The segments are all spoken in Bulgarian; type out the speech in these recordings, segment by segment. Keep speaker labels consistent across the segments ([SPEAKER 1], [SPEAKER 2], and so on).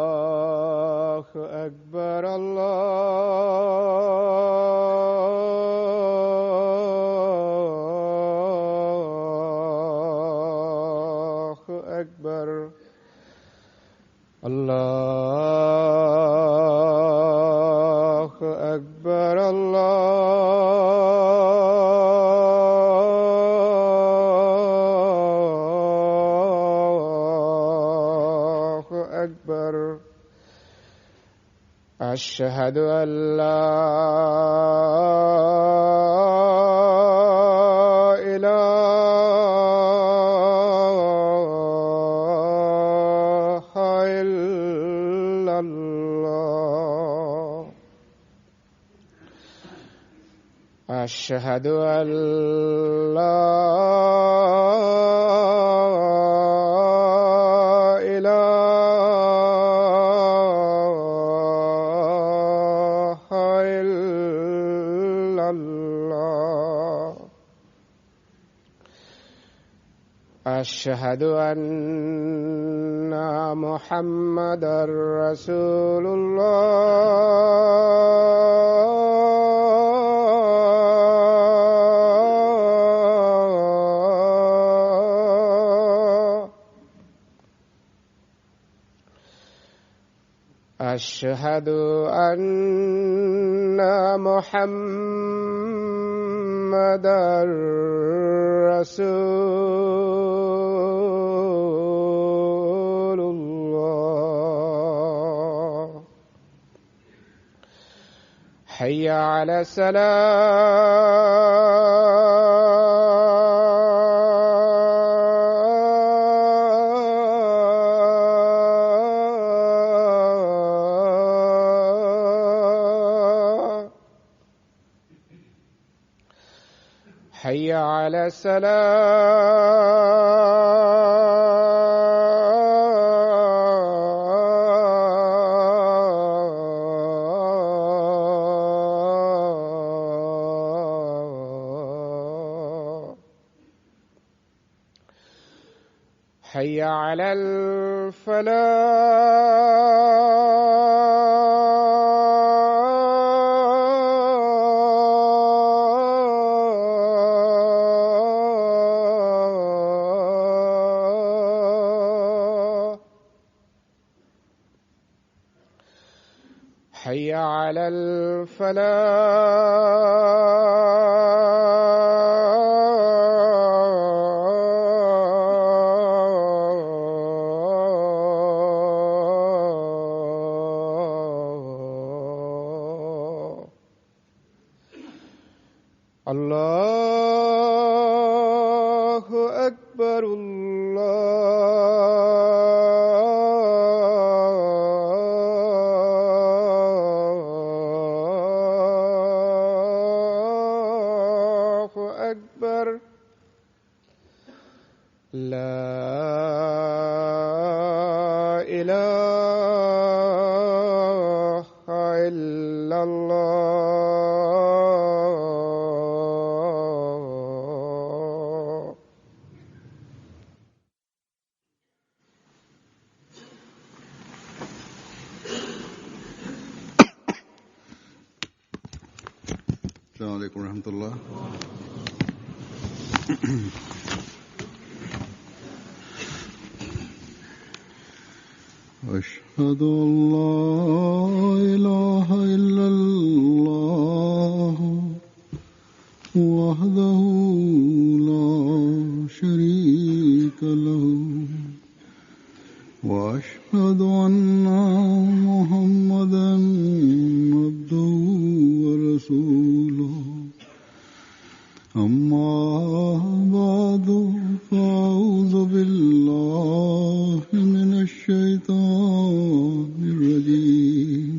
[SPEAKER 1] الله أكبر الله أكبر الله أكبر الله أكبر أشهد أن لا إله إلا الله أشهد أن لا إله إلا الله أشهد أن محمدًا رسول الله أشهد أن محمدًا رسول الله حي على الصلاة حي على السلام حي على الفلاح حي على الفلاح الله أكبر الله أكبر لا إله إلا الله
[SPEAKER 2] السلام عليكم ورحمة الله. أشهد أن لا إله إلا الله وحده لا شريك له وأشهد أن محمدًا عبده ورسوله أما بعد فأعوذ بالله من الشيطان الرجيم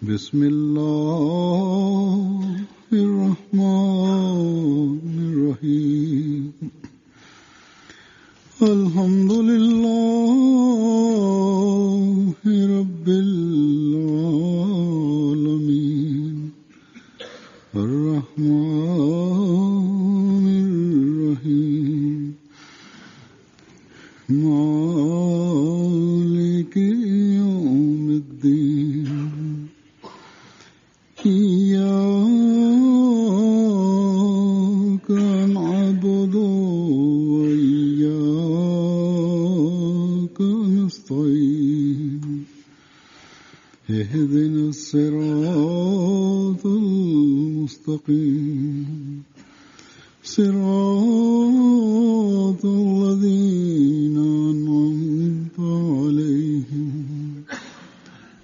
[SPEAKER 2] بسم الله الرحمن الرحيم الحمد لله رب العالمين الرحمن إياك نعبد وإياك نستعين اهدنا الصراط المستقيم صراط الذين أنعمت عليهم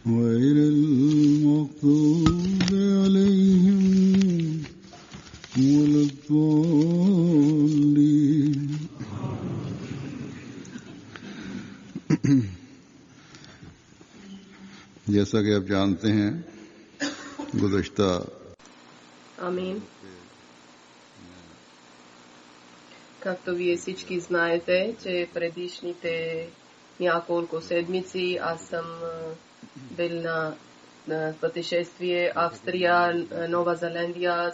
[SPEAKER 2] غير المغضوب عليهم ولا الضالين. जैसा कि आप जानते हैं गुज़श्ता
[SPEAKER 3] Амин. Както вие всички знаете, че предишните няколко седмици аз съм бил на пътешествие Австрия, Нова Зеландия,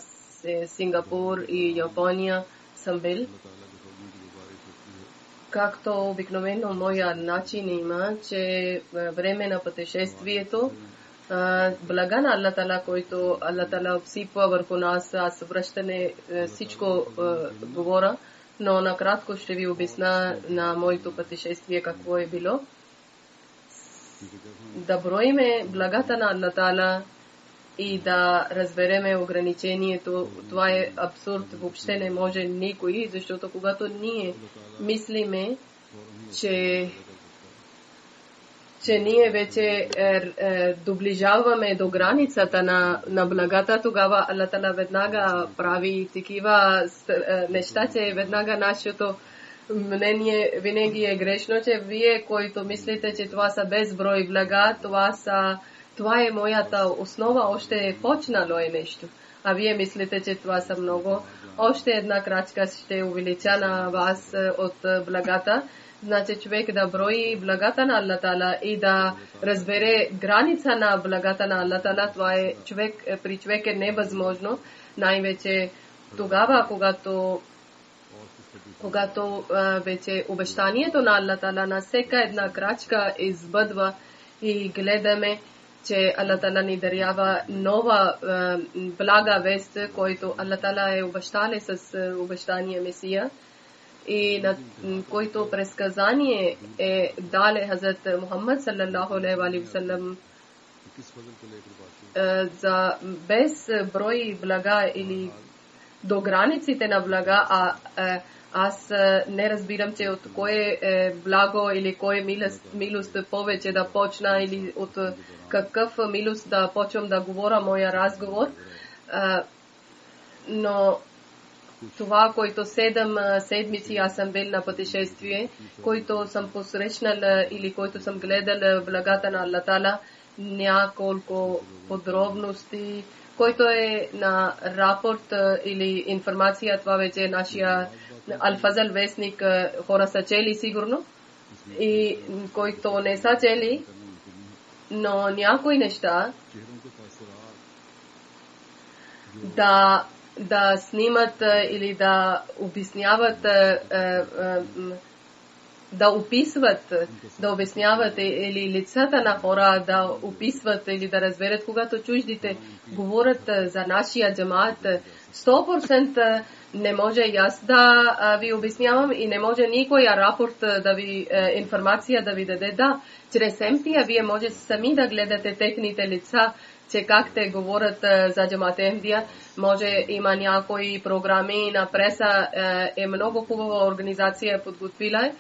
[SPEAKER 3] Сингапур и Япония съм бил. Както обикновено моя начин има, че време на пътешествието блага на Аллах Тала, който Аллах Тала обсипва върху нас, аз връщане всичко говоря, но накратко ще ви обясня на моето пътешествие какво е било. Да броиме благата на Аллах Тала и да разбереме ограничението, това е абсурд, въобще не може никой, защото когато ние мислиме, че ние вече доближаваме до границата на благата, тогава Аллах Тала веднага прави такива неща, че веднага нашето мнение винаги е грешно, че вие, които мислите, че това са безброй блага, това е моята основа, още е почнало е нещо. А вие мислите, че това са много. Още една крачка ще увелича на вас от благата. Значи човек да брои благата на Аллах Тала и да разбере граница на благата на Аллах Тала, това е при човек е невъзможно. Най-вече тогава, когато вече обещанието на Аллах Тала на всяка една крачка избъдва и гледаме, че Аллах Тала ни дарява нова блага вест, който Аллах Тала е обещали с обещания Месия и на който предсказание е дале Хазрат Мухаммад саллаллаху алейхи ва саллям за без брой блага или до границите на блага, аз не разбирам, че от кое благо или кое милост повече да почна или от какъв милост да почвам да говоря моя разговор. Но това, който 7 седмици аз съм бил на пътешествие, който съм посрещнал или който съм гледал благата на Аллах Тала, няколко подробности, който е на рапорт или информация, това вече е нашия Алфазъл вестник, хора са чели сигурно, и който не са чели, но някои неща да снимат или да обясняват, да описват, да обясняват или лицата на хора да описват или да разберат, когато чуждите говорят за нашия джамаат, 100% не може аз да ви обяснявам и не може никоя рапорт да ви информация да ви даде. Да, чрез Емтия вие може сами да гледате техните лица, че как те говорят за джамаат Емтия. Може има някои програми на преса, е много хубава организация подготвила.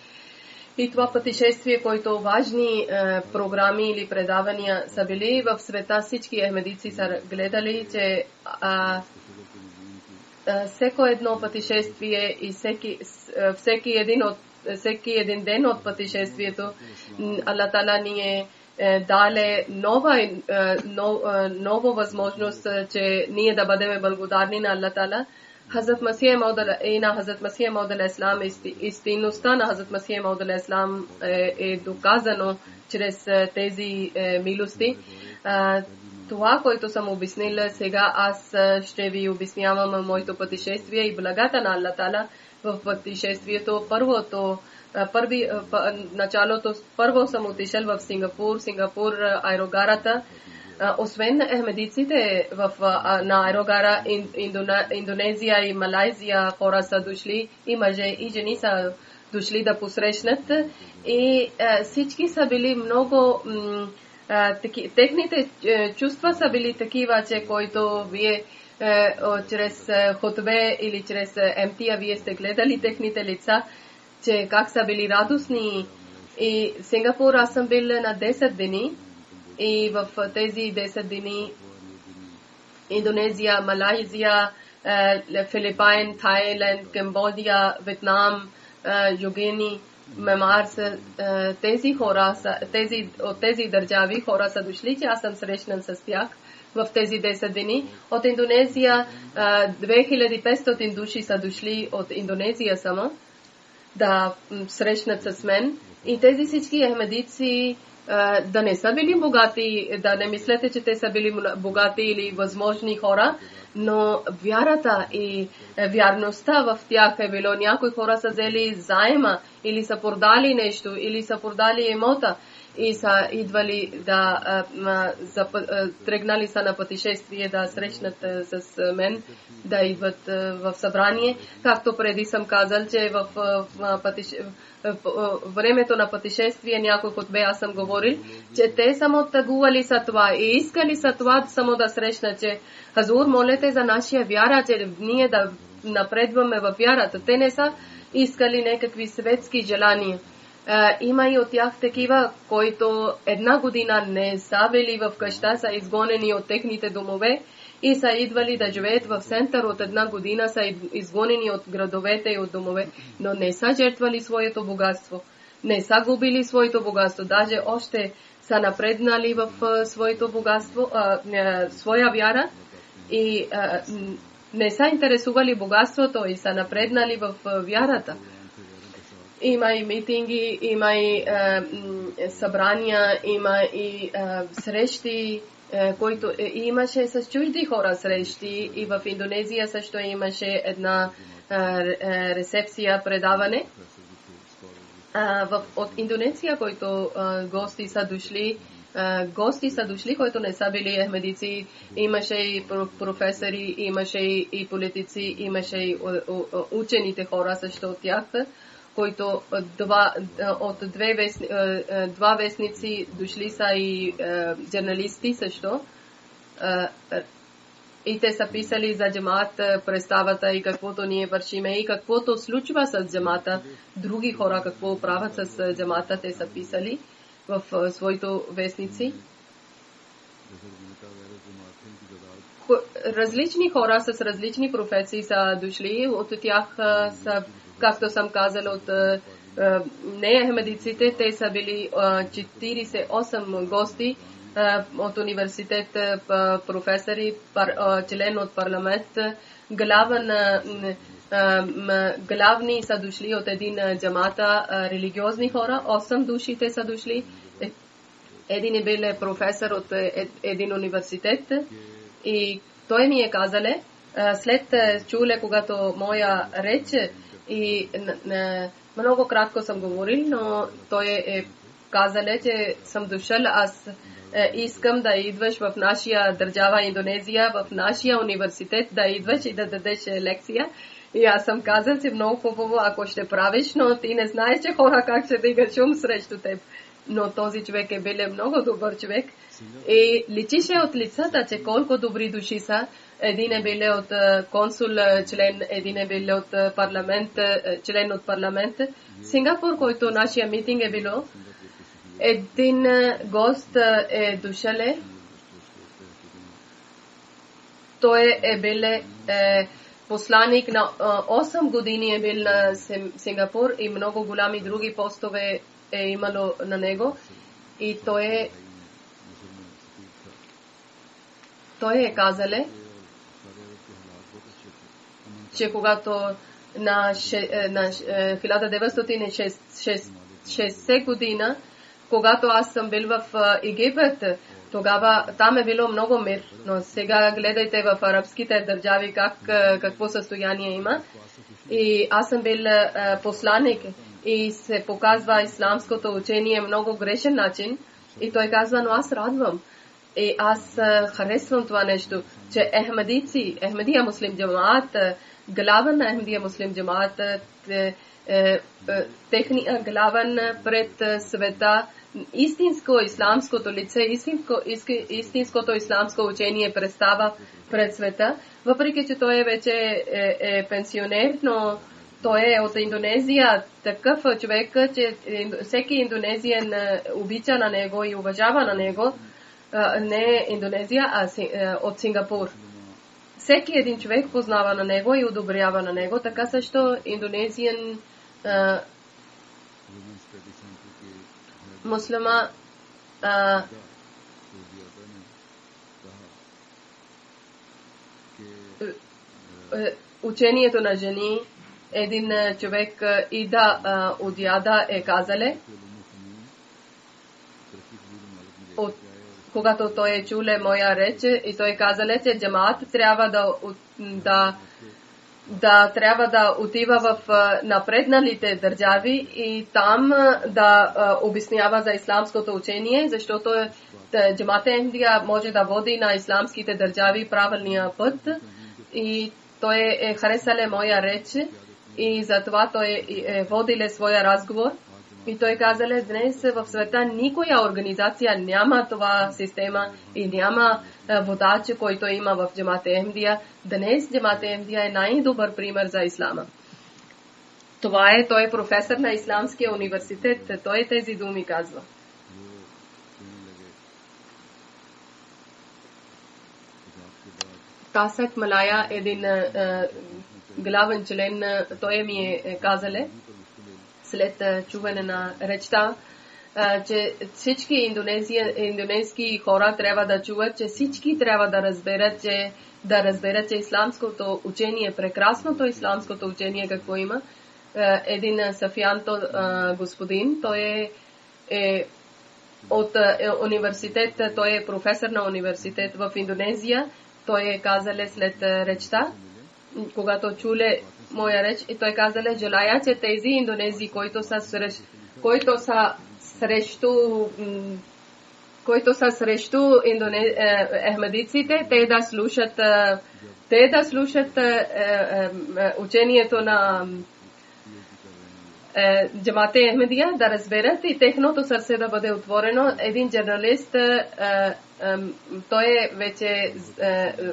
[SPEAKER 3] И това пътешествие, който важни програми или предавания са били в света, всички ахмедици са гледали, че всеко едно пътешествие и всеки един ден от пътешествието Аллах Тала ни е дале нова възможност, че ние да бъдем благодарни на Аллах Тала. Хазрат Масия Мауд алейхи ислам, истинността на Хазрат Масия Мауд алейхи ислам е доказано чрез тези милости. Това, което съм обяснила сега, аз ще ви обяснявам моето пътешествие и благата на Аллах Тала в пътешествието. Началото, първо съм отишъл в Сингапур, аерогарата. освен ахмедиците на аерогара Индонезия и Малайзия хора са дошли, и мъже и жени са дошли да посрещнат, и всички са били много техните чувства са били такива, че който вие чрез хотбе или чрез МТА вие сте гледали техните лица, че как са били радостни. И в Сингапур аз съм бил на 10 дни, и в тези 10 дни Индонезия, Малайзия, Филипайн, Тайланд, Камбодия, Виетнам, Югини, Мемар са тези хора, от тези държави хора са дошли, че аз съм срещнан с тях в тези 10 дни. От Индонезия 2500 души са дошли от Индонезия само да срещнат с мен. И тези всички ахмедици да не са били богати, да не мислете, че те са били богати или възможни хора, но вярата и вярността в тях е било. Някои хора са взели заема или са продали нещо, или са продали имота и са идвали тръгнали са на пътешествие да срещнат с мен, да идват в събрание. Както преди съм казал, че в времето на пътешествие някой хотбе аз съм говорил, че те само тъгували са това и искали са това само да срещнат, че Хазур, молете за нашия вяра, че ние да напредваме във вярата. Те не са искали някакви светски желания. Има и от тях такива, които една година не са били в къща, са изгонени от техните домове и са идвали да живеят в център от една година, са изгонени от градовете и от домове, но не са жертвали своето богатство, не са губили своето богатство, даже още са напреднали в своето богатство, своя вяра и не са интересували богатството и са напреднали в вярата. Има и митинги, има и събрания, има и срещи, които имаше с чужди хора срещи, и в Индонезия също имаше една рецепция, предаване. От Индонезия, които гости са дошли, които не са били ахмедици, имаше и професори, имаше и политици, имаше и учените хора също от тях, които от два вестници дошли са и журналисти също. И те са писали за джамаат представата и каквото ние вършиме и каквото случва с джамаата. Други хора какво правят с джамаата, те са писали в своите вестници. Различни хора с различни професии са дошли. От тях са, както съм казал, от не ахмедиците, те са били 48 гости от университет, професори, член от парламент, главни са дошли от един джамата, религиозни хора, 8 души те са дошли. Един е бил професор от един университет и той ми е казале, след чуле, когато моя реч и много кратко съм говорил, но той е казале, че съм дошъл, аз искам да идваш в нашия държава Индонезия, в нашия университет, да идваш и да дадеш лекция. И аз съм казал, че много хубаво, ако ще правиш, но ти не знаеш, че хора как ще дигат шум срещу теб. Но този човек е бил много добър човек. И личише от лицата, че колко добри души са. Един е бил от консул член, един е бил от парламент, член от парламент. Сингапур, който нашия митинг е било, един гост е дошъл. Той е бил посланик на 8 години е бил на Сингапур и много голями други постове е имало на него. И той е казале, че когато на 1960 година, когато аз съм бил в Египет, тогава там е било много мир, но сега гледайте в арабските държави какво състояние има. И аз съм бил посланик и се показва исламското учение много грешен начин. И той казва, но аз радвам, И аз харесвам това нещо, че Ахмадия муслим джамаат, главен на Ахмадия муслим джамаат, техния главен пред света, истинско исламското лице, истинското исламско учение представа пред света, въпреки че той вече е пенсионер, но той е от Индонезия, такъв човек, че всеки индонезиен обича на него и уважава на него, не Индонезия, а от Сингапур. Всеки един човек познава на него и одобрява на него, така също индонезиен муслима учението на жени, един човек Ида Удяда казале, когато той чуле моя реч и той казале, че джамаат трябва да отива в напредналите държави и там да обяснява за исламското учение, защото джамаат Ахмадия може да води на исламските държави правилния път и той харесале моя реч и затова той водиле своя разговор. И той казале, днес в света никоя организация няма това система и няма водач, който има в джамаат Ахмадия. Днес джамаат Ахмадия е най-добър пример за ислама. Той е професор на Исламския университет. Той тези думи казва. Тасак Малая, един главен член, той ми казале, след чуване на речта, че всички индонезийски хора трябва да чуват, че всички трябва да разберат, че исламското учение, прекрасното исламското учение, какво има. Един Сафианто господин, той е от университет, той е професор на университет в Индонезия. Той казале след речта, когато чуле моя реч, и той казале, желая, че тези индонези, които са срещу ахмадиците, те да слушат учението на джамаат Ахмадия, да разберат и техното сърце да бъде отворено. Един журналист, той вече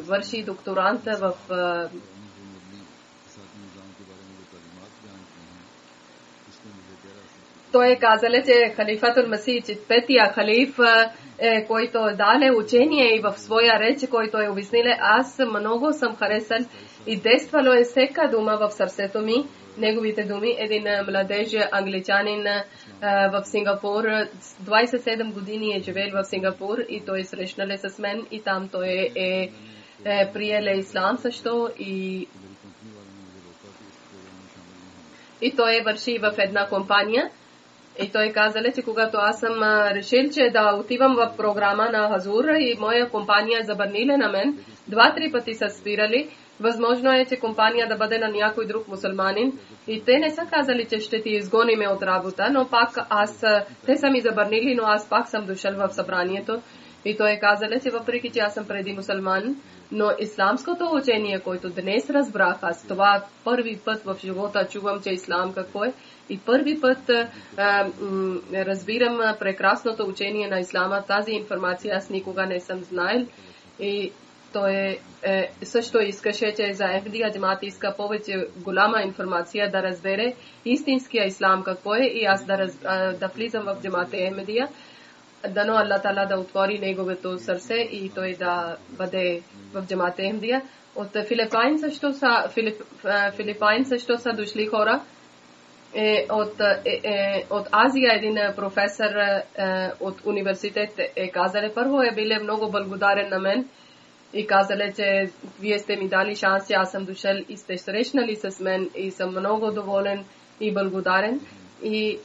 [SPEAKER 3] върши докторант в той казале, че халифатул Масих, че петия халиф, който даде учение и в своя реч, който обясниле, аз много съм харесал и действало е всяка дума в сърцето ми, неговите думи. Един младеж англичанин в Сингапур, 27 години е живел в Сингапур и той срещнале с мен и там той приеле ислам също и той върши в една компания. И той казале, че когато аз съм решил, че да отивам в програма на Хазур и моя компания забранила на мен, 2-3 пъти са спирали. Възможно е, че компания да бъде на някой друг мусулманин. И те не са казали, че ще ти изгониме от работа, но пак те са ми забранили, но аз пак съм дошъл в събранието. И той казале, че въпреки, че аз съм преди мусулман, но исламското учение, което днес разбрах, аз това първи път в живота чувам, че ислам какво е. И първи път разбирам прекрасното учение на ислама. Тази информация аз никога не съм знаел. И той също искаше, че за Ахмадия джамаат иска повече голяма информация да разбере истинския ислам какво е и аз да влизам в джамаат Ахмадия. Дано Аллах Таала да отвори неговото сърце и той да бъде в джамаат Ахмадия. От Филипайн също са дошли хора. От Азия един професор от университет казале, първо бил много благодарен на мен и казале, че вие сте ми дали шанс, че аз съм дошъл и сте срещнали с мен и съм много доволен и благодарен. И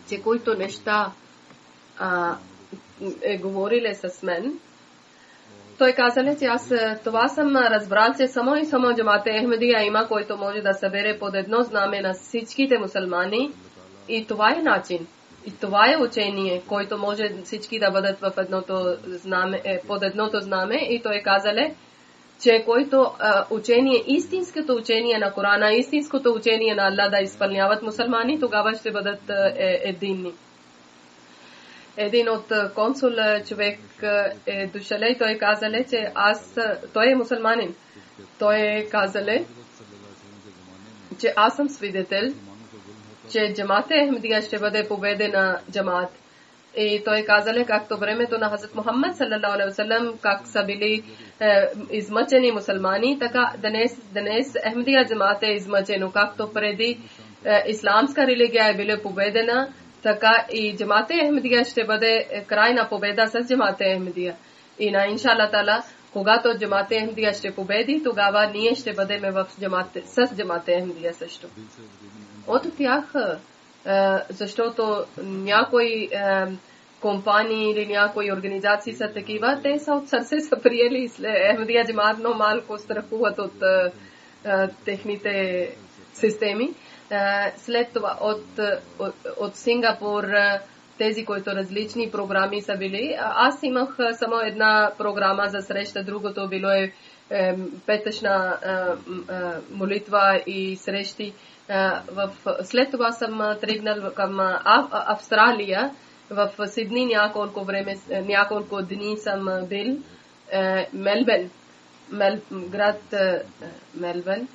[SPEAKER 3] че които неща говорили с мен, той казале, че аз това съм разбрал, че само и само джамаат Ахмадия има, който може да събере под едно знаме на всичките мусулмани И това е начин. И това е учение, който може всички да бъдат в едното знаме, под едното знаме. И той казале, че който учение, истинското учение на Корана, истинското учение на Аллах да изпълняват мусулмани, тогава ще бъдат единни. Един от консул човек е дошъл и той казале, че той е мусулманин. Той е казале, че аз съм свидетел, че джамат Ахмадия ще бъде победена джамат. И той казале, както времето на Хазрат Мухаммад саллалаху алейхи ва саллям, как са били измъчени мусулмани, така днес Ахмадия джамат е измъчено, както преди исламска религия е била победена, така и джамат Ахмадия ще бъде крайна победа с джамат Ахмадия. И на иншаллах таала, когато джамат Ахмадия ще победи, тогава ние ще бъдем с джамат Ахмадия също. От тях, защото някои компании или някои организации са такива, те са от сърце са приели Ахмадия джамат, но малко страхуват от техните системи. След това от Сингапур, тези, които различни програми са били. Аз имах само една програма за среща, другото било е петъчна молитва и срещи. След това съм тръгнал към Австралия. В Сидни няколко дни съм бил. Мелбърн, град Мелбърн.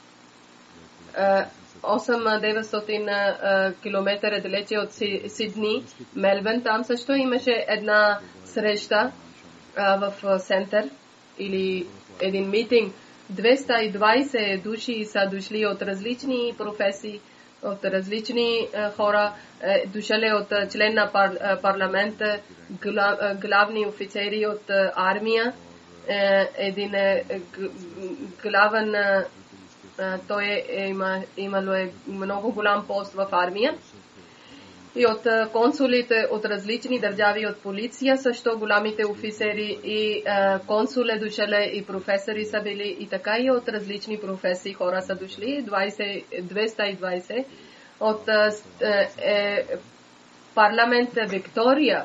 [SPEAKER 3] 800-900 км далече от Сидни, Мелбърн. Там също имаше една среща в център или един митинг. 220 души са дошли от различни професии, от различни хора, дошли от член на парламента, главни офицери от армия, един главен, той имало много голям пост в армия. И от консулите от различни държави, от полиция, също голямите офицери и консуле дошли и професори са били и така и от различни професии хора са дошли, 220 от парламента Виктория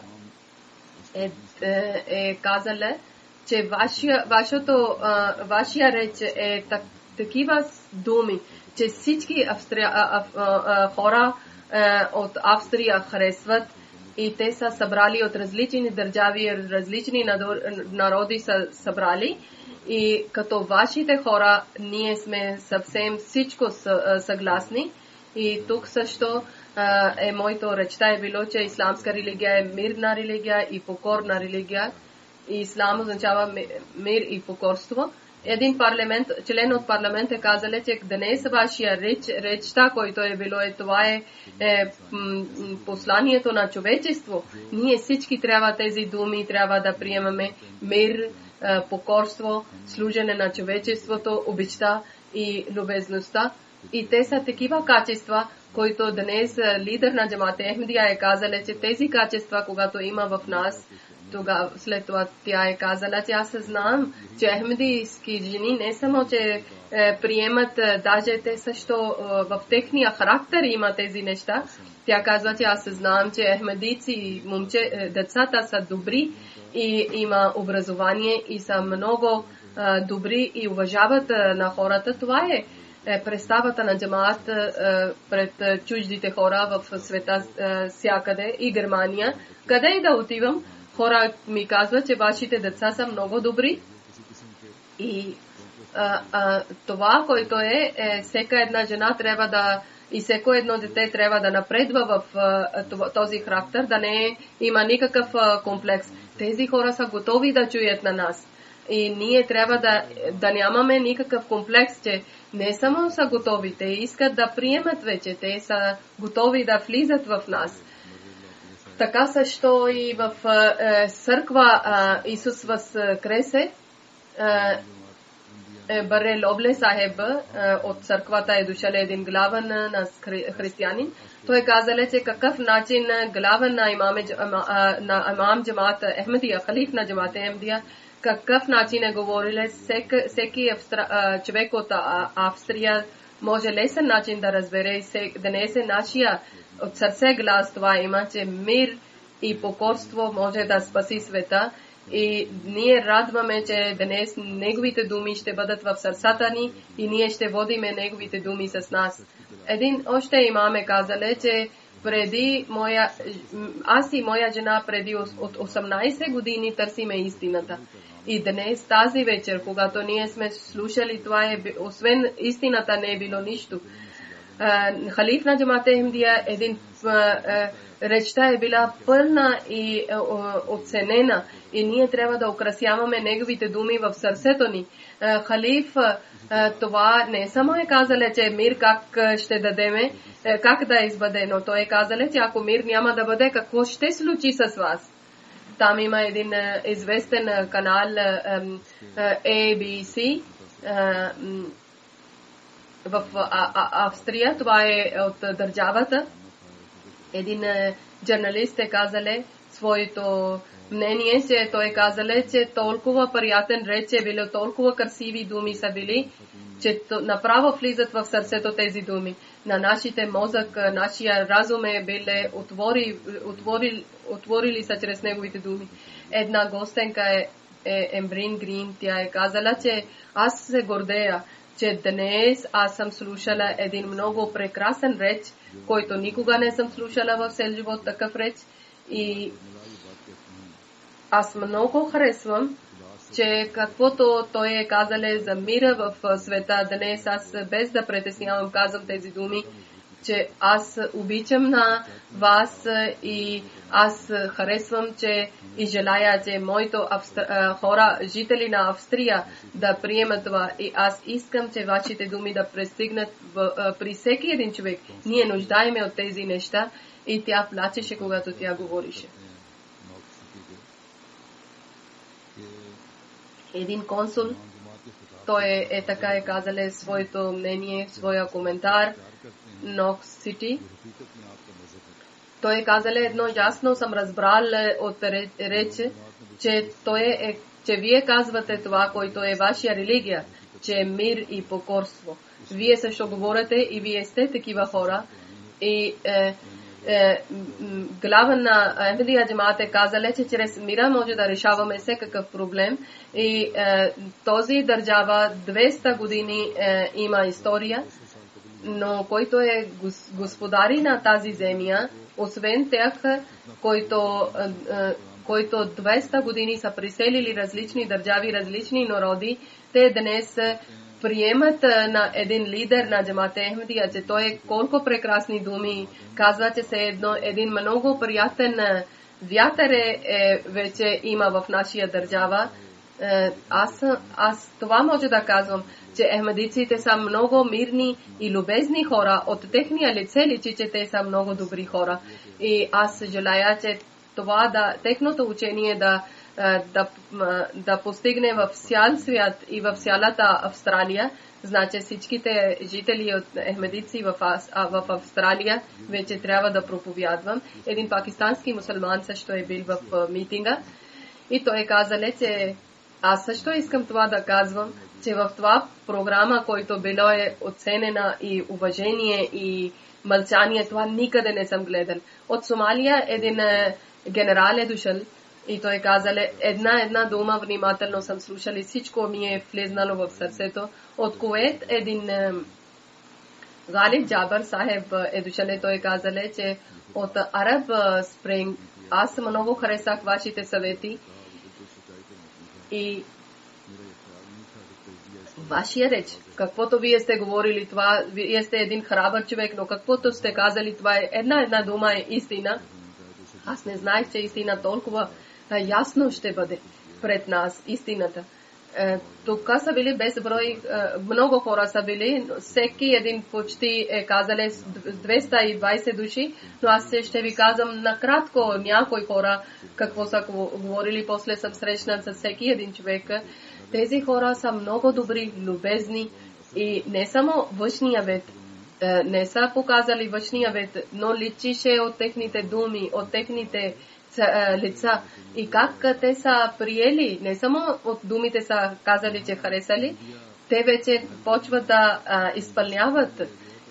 [SPEAKER 3] е казала, че вашия реч е такива думи, че всички хора от Австрия харесват и те са събрали от различни държави, различни народи са събрали и като вашите хора ние сме съвсем всичко съгласни и тук също моето речта е било, че исламска религия е мирна религия и покорна религия и ислам означава мир и покорство. Един член от парламента е казал, че днес вашия речта, който е било, това е посланието на човечество. Ние всички трябва тези думи, трябва да приемаме мир, покорство, служене на човечеството, обичта и любезността. И те са такива качества, които днес лидер на джамат Ахмадия е казал, че тези качества, когато има в нас, тогава след това тя е казала, че аз знам, че ахмедийски жени не само, че приемат, даже те също в техния характер има тези неща. Тя казва, че аз знам, че ахмедийци децата са добри и има образование и са много добри и уважават на хората. Това е представата на джамаат пред чуждите хора в света всякъде и Германия. Къде и да отивам, хора ми казват, че вашите деца са много добри и това, което всяка една жена трябва да и всяко едно дете трябва да напредва в този характер, да не има никакъв комплекс. Тези хора са готови да чуят на нас. И ние трябва да нямаме никакъв комплекс, че не само са готови, те искат да приемат вече, те са готови да влизат в нас. Така също и в църква Исус възкресе, Баре Лобле Сахеб от църквата е дошъл един главен на християнин. Той казал, че какъв начин главен на имам джамат Ахмадия, халиф на джамат Ахмадия, какъв начин е говорил всеки човек от Австрия, може лесен начин да разбере и се донесе нашия от сърце глас. Това има, че мир и покорство може да спаси света. И ние радваме, че днес неговите думи ще бъдат в сърцата ни и ние ще водиме неговите думи с нас. Един още имаме казале, че аз и моя жена преди от 18 години търсиме истината. И днес, тази вечер, когато ние сме слушали това, освен истината не е било нищо. Халиф на Джамат Ахмадия, речта е била пълна и оценена и ние трябва да украсяваме неговите думи в сърцето ни. Халиф това не само е казале, че мир как ще дадеме, как да избъде, но той е казале, че ако мир няма да бъде, какво ще случи с вас? Там има един известен канал ABC в Австрия, това е от държавата. Един журналист е казале своето мнение, че той е казале, че толкова приятен реч е било, толкова красиви думи са били, че направо влизат в сърцето тези думи. На нашите мозък, нашия разум е биле отворили са чрез неговите думи. Една гостенка е Ембрин Грин, тя е казала, че аз се гордея, че днес аз съм слушала един много прекрасен реч, който никога не съм слушала в цел живот такъв реч. И аз много харесвам, че каквото той е казале за мира в света днес, аз без да притеснявам казвам тези думи, че аз обичам на вас и аз харесвам, че и желая, че моите хора, жители на Австрия да приемат това. И аз искам, че вашите думи да пристигнат при всеки един човек. Ние нуждаеме от тези неща и тя плачеше, когато тя говорише. Един консул, той е така е казале своето мнение, своя коментар, Нокс Сити. Той е казале едно ясно съм разбрал от рече, че вие казвате това, което е ваша религия, че е мир и покорство. Вие също говорите и вие сте такива хора. И глава на Ахмадия Джамат е казале, че чрез мира може да решаваме всекакъв проблем. И този държава 200 години има история, но който е господари на тази земя, освен тях, който 200 години са приселили различни държави, различни народи, те днес приемат на един лидер на Джамат Ахмадия, че той е колко прекрасни думи, казва, че един много приятен вятър вече има в нашия държава. Аз това може да казвам, че ахмадиците са много мирни и любезни хора. От техния лице личи, че те са много добри хора. И аз желая, че това техното учение да постигне в цял свят и в цялата Австралия. Значи всичките жители от ахмадици в Австралия вече трябва да проповядвам. Един пакистански мусулман също е бил в митинга и той е казале, че аз също искам това да казвам, че в това програма, който било е оценена и уважение и мълчание, това никъде не съм гледал. От Сомалия един генерал е дошъл и той казале, една дума внимателно съм слушал и всичко ми е влезнало в сърцето. От Кувейт един Галиб Джабър Сахеб е дошъл и той казале, че от Араб Спринг аз много харесах вашите съвети и вашия реч, каквото вие сте говорили това, вие сте един храбър човек, но каквото сте казали това е една дума е истина. Аз не знаех, че истина толкова ясно ще бъде пред нас, истината. Тук са били безброй, много хора са били, всеки един почти е казали 220 души, но аз ще ви казвам накратко някои хора какво са говорили, после съм срещнат с всеки един човек. Тези хора са много добри, любезни и не само външния вид, не са показали външния вид, но личише от техните думи, от техните лица и как те са приели, не само от думите са казали, че харесали, те вече почват да изпълняват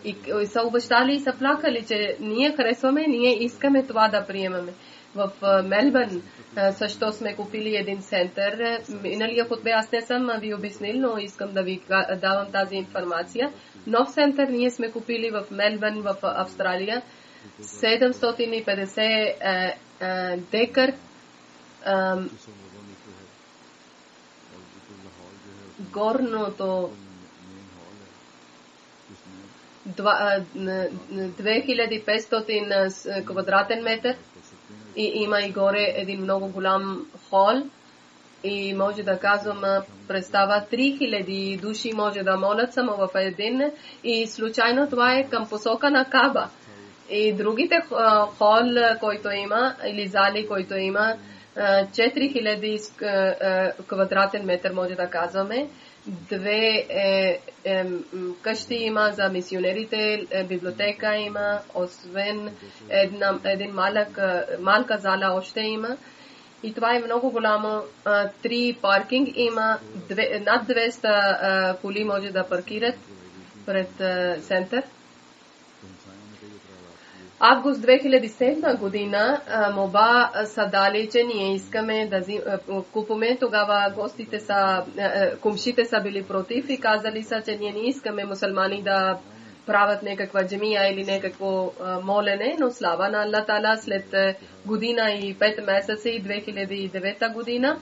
[SPEAKER 3] и са обещали и са плакали, че ние харесваме, ние искаме това да приемаме. В Мелбърн също сме купили един център. Миналия път аз не съм ви обяснил, но искам да ви давам тази информация. Нов център ние сме купили в Мелбърн, в Австралия. 750 декар. Горното 2500 квадратен метър и има и горе един много голям хол и може да казвам представа 3000 души може да молят само в един и случайно това е към посока на Каба и другите хол, който има или зали, който има 4000 квадратен метър може да казваме. Две къщи има за мисионерите, библиотека има, освен един малка зала още има. И това е много голямо. 3 паркинг има, над 200 коли може да паркират пред център. Август 2007 година моба са дали, че ние искаме да купуме. Тогава гостите са, кумшите са били против и казали са, че ние не искаме мусулмани да правят някаква джамия или някакво молене, но слава на Аллах Таала след година и 5 месеца и 2009 година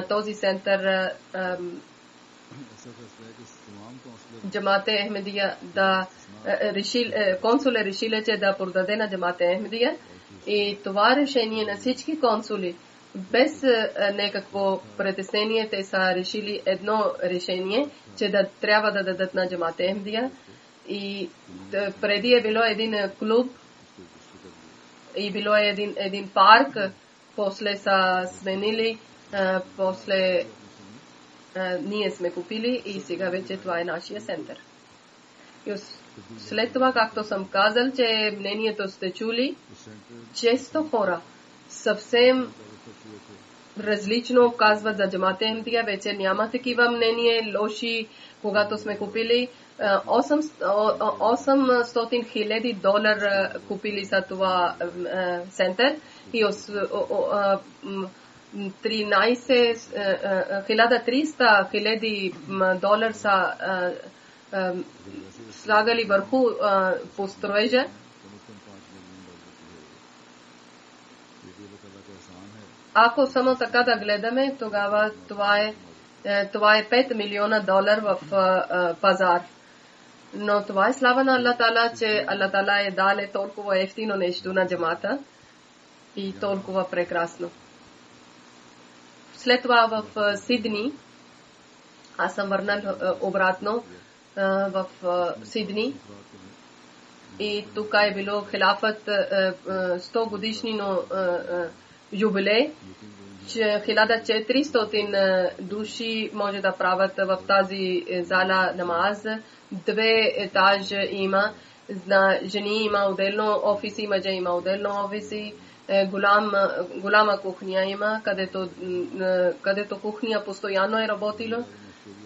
[SPEAKER 3] този център Джамаат-е Ахмедия да консуле решили, че да продаде на Джамаат-е Ахмедия и това решение на всички консули без някакво притеснение те са решили едно решение, че да трябва да дадат на Джамаат-е Ахмедия и преди е било един клуб и било един парк, после са сменили, после ние сме купили и сега вече това е нашия център. И след това, както съм казал, че мнението сте чули, често хора съвсем различно казват за Джамаат-е Ахмедия, вече няма такива мнение лоши, когато сме купили $800,000 купили за това център и 1300,000 са слагали върху построежа. Ако само така да гледаме, тогава това е $5 милиона в пазар. Но това е слава на Аллах Таала, че Аллах Таала е дал толкова ефтино нещо на джамата и толкова прекрасно. След това в Сидни, аз съм върнал обратно в Сидни и тук е било хилафът 100 годишнино юбилей, че 1400 души може да правят в тази зала намаз. 2 етажа има, на жени има отделно офиси, мъже има отделно офиси. Голяма кухня има, където кухня постоянно е работила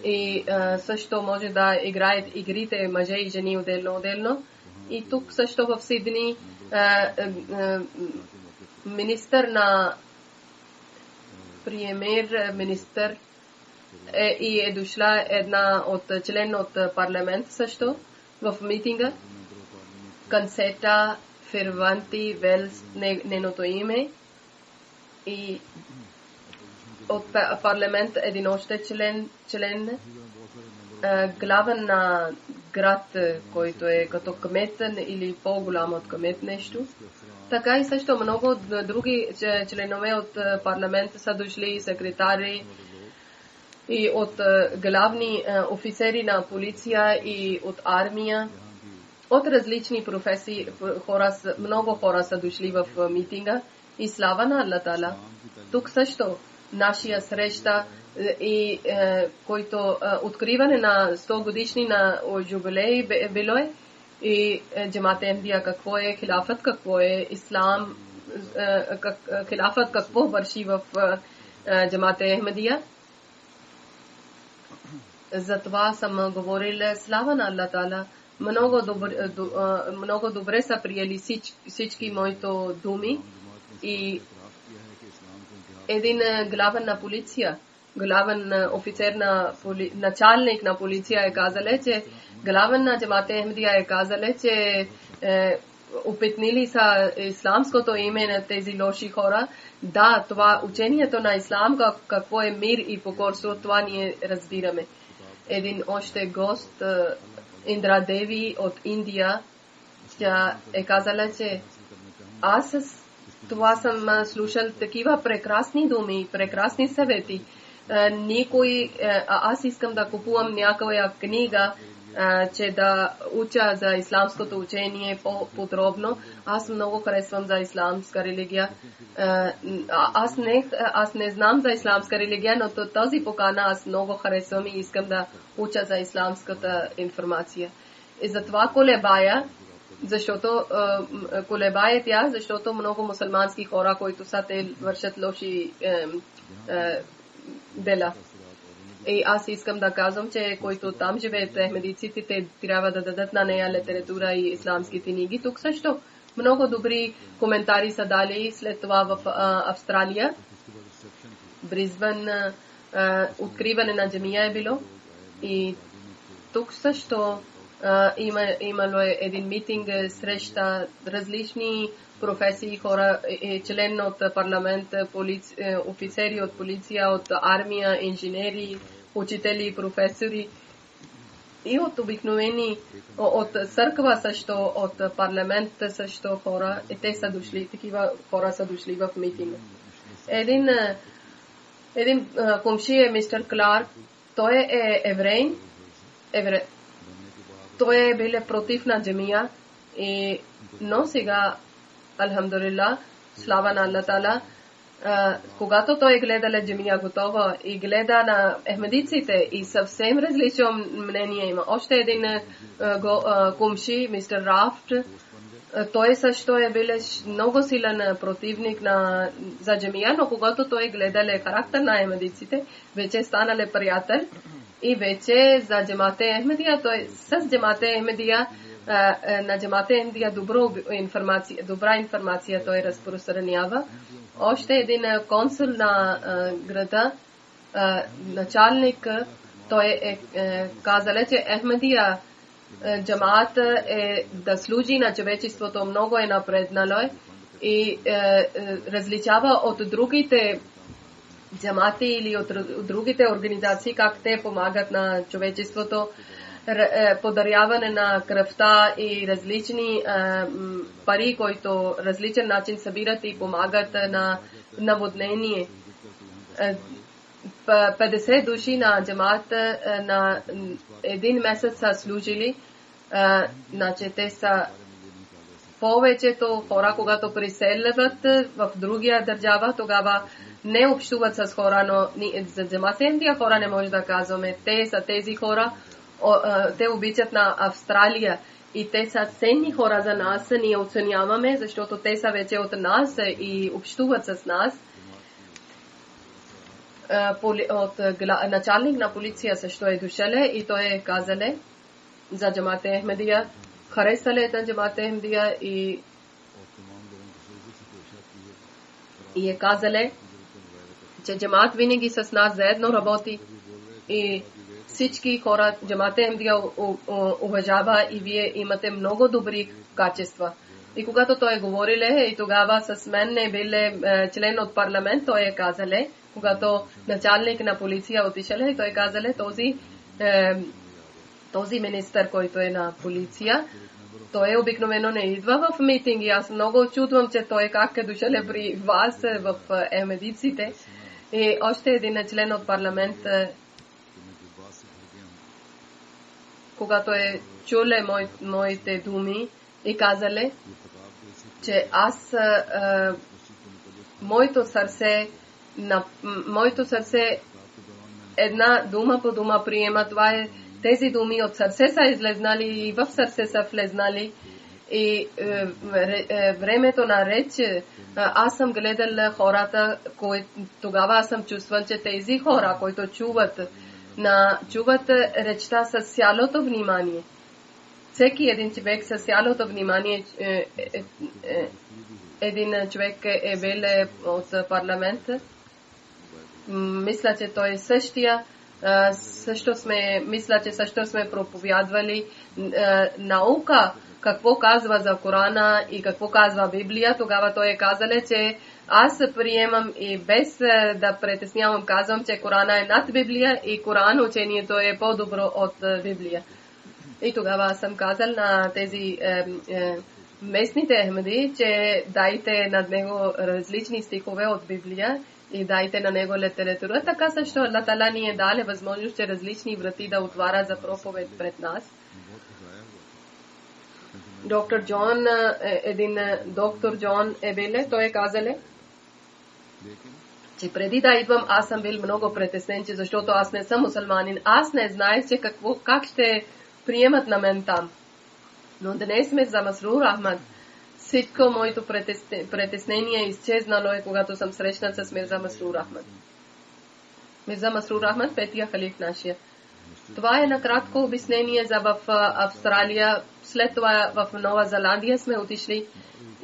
[SPEAKER 3] и също може да играят игрите мъже и жени отделно. И тук също в Сидни министър на премиер-министър и е дошла една от член от парламент също в митинга. Консета Ферванти Велс нейното име и от парламент един още член главен на град, който е като кмет или по-голям от кмет нещо. Така и също много други членове от парламента са дошли, секретари и от главни офицери на полиция и от армия. От различни професии много хора са дошли в митинга и слава на Аллах Таала. Тук също нашия среща и който откриване на 100 годишни на юбилей било е и Джамаат-е Ахмедия какво е хилафът, какво е ислам, хилафът какво върши в Джамаат-е Ахмедия. Затова съм говорила слава на Аллах Таала. Много добре са приели всички моите думи и един главен на полиция, главен офицер на началник на полиция е казал, че главен на Джамат Ахмадия е казал, че опитнили са исламското име на тези лоши хора. Да, това учението на ислам, какво е мир и покорство, това ние разбираме. Един още гост, Индра Деви от Индия, тя е казала, че аз това съм слушал такива прекрасни думи, прекрасни съвети. Аз искам да купувам някоя книга, че да уча за исламското учение по-подробно. Аз много харесвам за исламска религия. Аз не знам за исламска религия, но този покана аз много харесвам и искам да уча за исламската информация. И затова колебая, защото много мусулмански хора, които са те вършат лоши дела. И аз искам да казвам, че които там живеят ахмедиците, те трябва да дадат на нея литература и исламски книги. Тук също много добри коментари са дали след това в Австралия. Бризбън откриване на джамия е било. И тук също имало един митинг среща различни професии, хора, член от парламент, офицери от полиция, от армия, инженери, учители, професори и от обикновени, от църква също, от парламент също хора. И те са дошли, такива хора са дошли в митинга. Един комши е мистер Кларк, той е еврей. Той е бил против на джамия, но сега Алхамдулилlah, слава на Аллах Таала, когато той гледа джамия готова и гледа на ахмедиците и съвсем различно мнение има. Още един комши, мистер Рафт, той също е бил много силен противник за джамия, но когато той гледа характер на ахмедиците, вече станали приятел и вече за Джамат Ахмадия, той с Джамат Ахмадия на Джамат Ахмадия добра информация той разпространява. Още един консул на града, началник, той е казал, че Ахмадия Джамат е да служи на човечеството, много е напреднало и различава от другите джамати или от другите организации, как те помагат на човечеството, подаряване на кръвта и различни пари, които различен начин събират и помагат на наводнение. 50 души на джамат на един месец са служили. Значи те са повечето хора, когато преселват в другия държава, тогава не общуват с хора, но за джаматските хора не може да казваме. Те са тези хора, те обичат на Австралия и те са ценни хора за нас, ние оценяваме, защото те са вече от нас и общуват с нас. От началник на полиция също е дошъл и той е казал за Джамат Ахмадия, харесали на Джамат Ахмадия и е казал, че Джамат винаги с нас заедно работи и всички хора Джамат Ахмадия уважава и вие имате много добри качества. И когато той говорил и тогава с мен не бил член от парламент, той е казал, когато началник на полиция отишъл, той казал, този министър, който е на полиция, той обикновено не идва в митинги. Аз много чудвам, че той как е дошъл при вас в ахмедиците. И още един член от парламент, когато е чуле моите думи и казале, че аз моето сърце една дума по дума приема. Това е тези думи от сърце са излезнали и в сърце са влезнали. И времето на реч, аз съм гледал хората, тогава аз съм чувствал, че тези хора, които чуват чуват речта с цялото внимание. Всеки един човек с цялото внимание, един човек е бил от парламента. Мисля, че той е същия. Мисля, че също сме проповядвали наука, какво казва за Корана и какво казва Библия. Тогава той е казал, че аз приемам и без да притеснявам, казвам, че Корана е над Библия и Коран учението е по-добро от Библия. И тогава аз съм казал на тези местните ахмеди, че дайте над него различни стихове от Библия и дайте на него литература. Така също Аллах Таала ни е дали възможност, че различни врати да отваря за проповед пред нас. Доктор Джон, един доктор Джон е бил, той е казал, че преди да идвам, аз съм бил много притеснен, че защото аз не съм мусулманин. Аз не знаех, че как ще приемат на мен там. Но днес за Масрур Ахмад, всичко моето притеснение изчезнало е, когато съм срещнат с Мирза Масрур Ахмад. Мирза Масрур Ахмад, петия халиф нашия. Това е накратко обяснение за в Австралия. След това в Нова Зеландия сме отишли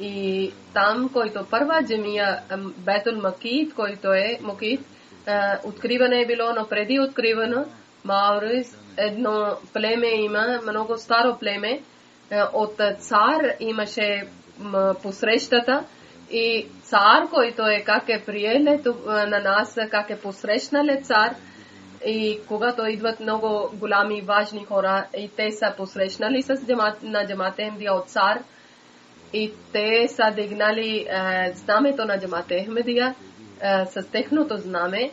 [SPEAKER 3] и там, който първа джамия Бетул Макит, който е Мукит, откриване е било, но преди откриване Маурис, едно племе има, много старо племе, от цар имаше посрещата и цар, който е как е приеле на нас, как е посрещнале цар и когато идват много голями важни хора и те са посрещнали с на джамата Ахмедия от цар и те са дигнали знамето на джамата Ахмедия с техното знаме.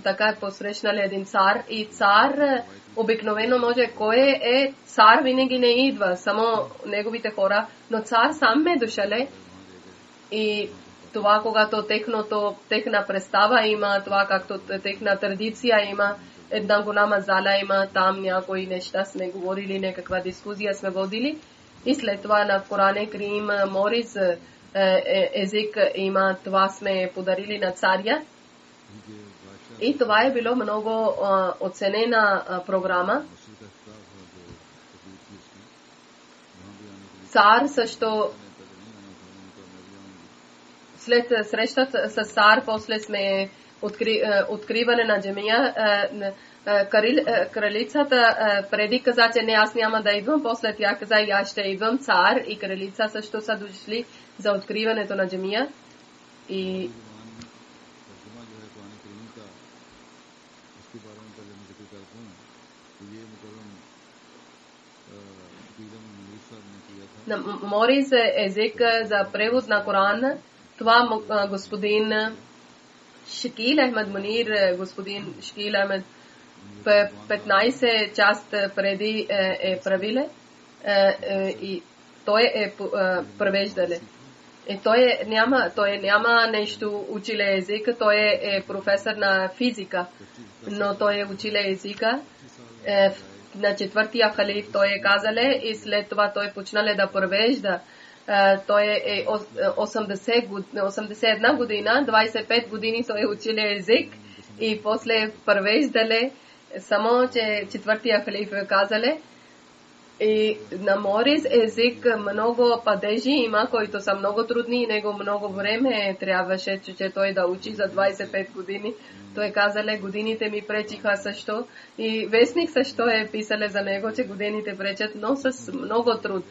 [SPEAKER 3] Така е посрещнали един цар и цар обикновено може, кой е цар винаги не идва, само неговите хора, но цар сам е дошъл и това, когато техна представа има, това както техна традиция има, една голяма зала има, там някои неща сме говорили, някаква дискусия сме водили и след това на Коране Крим Морис език има, това сме подарили на царя. И това е било много оценена програма. Цар също след срещата с цар, после сме откриване на джамия. Кралицата преди каза, че не, аз няма да идвам, после тя каза, и аз ще идвам. Цар и кралица също са дошли за откриването на джамия. И Морис език за превод на Коран. Това господин Шакил Ахмед Мунир, господин Шакил Ахмед 15 част преди е правиле и той е превеждале. Той няма нещо училе език, той е професор на физика, но той е училе езика. На четвъртия халиф той е казале и след това той почнале да превежда. Той е 81 година, 25 години той училе език и после превеждале, само че четвъртия халиф е казале. И на Морис език много падежи има, които са много трудни и него много време трябваше, че той да учи за 25 години. Той казале, годините ми пречиха също и вестник също е писале за него, че годините пречат, но с много труд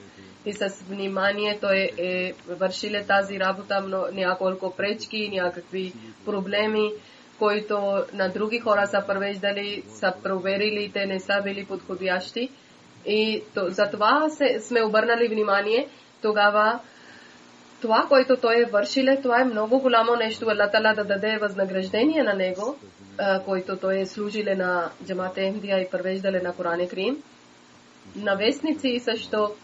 [SPEAKER 3] и с внимание той е вършиле тази работа, няколко пречки, някакви проблеми, които на други хора са превеждали, са проверили, те не са били подходящи. И за това сме обърнали внимание. Тогава това, което той е вършиле, това е много голямо нещо. Аллах Таала да даде възнаграждение на него, който той е служиле на джамата Ахмедия и превеждале на Коран Крим. На вестници също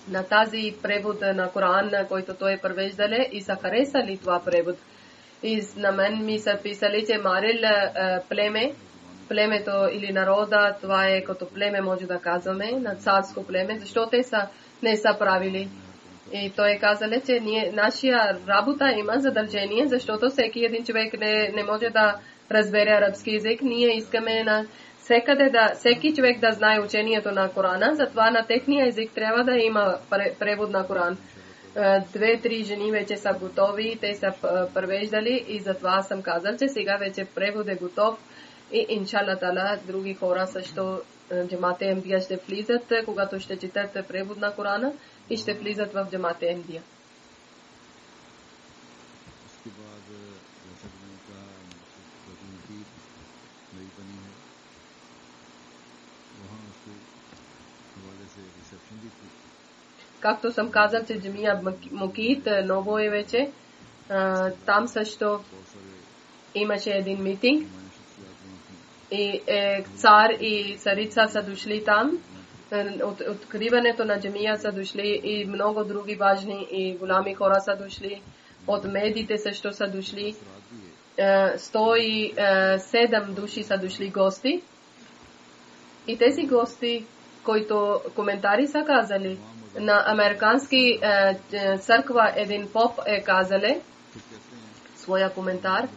[SPEAKER 3] на тази превод на Коран, който той е превеждале и са харесали това превод. И на мен ми са писали, че Марил племето или народа, това е като племе, може да казваме, на царско племе, защото те не са правили. И той казале, че нашия работа има задължение, защото всеки един човек не може да разбере арабски език. Ние искаме на всеки човек да знае учението на Корана, затова на техния език трябва да има превод на Коран. 2-3 жени вече са готови, те са превеждали и затова съм казал, че сега вече превод е готов и иншалла тала други хора също джамат Ахмадия ще влизат, когато ще четат превод на Корана и ще влизат в джамат Ахмадия. Както съм казал, че джамия Мукит ново е вече, там също имаше един митинг и цар и царица са дошли там. От откриването на джамия са дошли и много други важни и голями хора са дошли. От медиите също са дошли. 107 души са дошли гости. И тези гости, които коментари са казали, на американски църква един поп е казале своя коментар,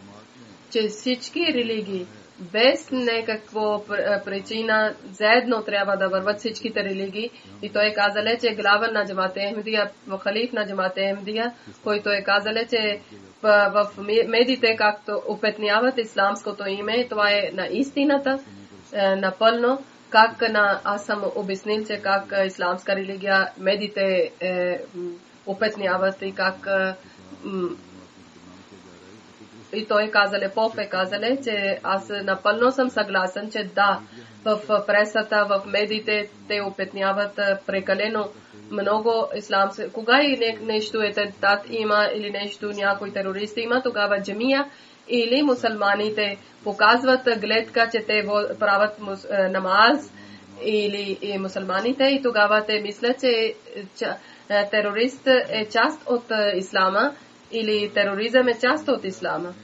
[SPEAKER 3] че всички религии без някаква причина заедно трябва да върват всичките религии. И той е казале, че глава на джамат Ахмадия, халиф на джамат Ахмадия, който е казале, че в медиите както опетняват исламското име, това е на истината напълно. Аз съм обяснил, че как исламска религия медиите опетняват и как и той казале, поп е казале, че аз напълно съм съгласен, че да, в пресата, в медиите те опетняват прекалено много исламски. Кога и нещо атентат има или нещо някой терорист има, тогава джамия или мусулманите показват гледка, че те правят намаз или мусулманите и тогава те мислят, че терорист е част от ислама или тероризъм е част от ислама.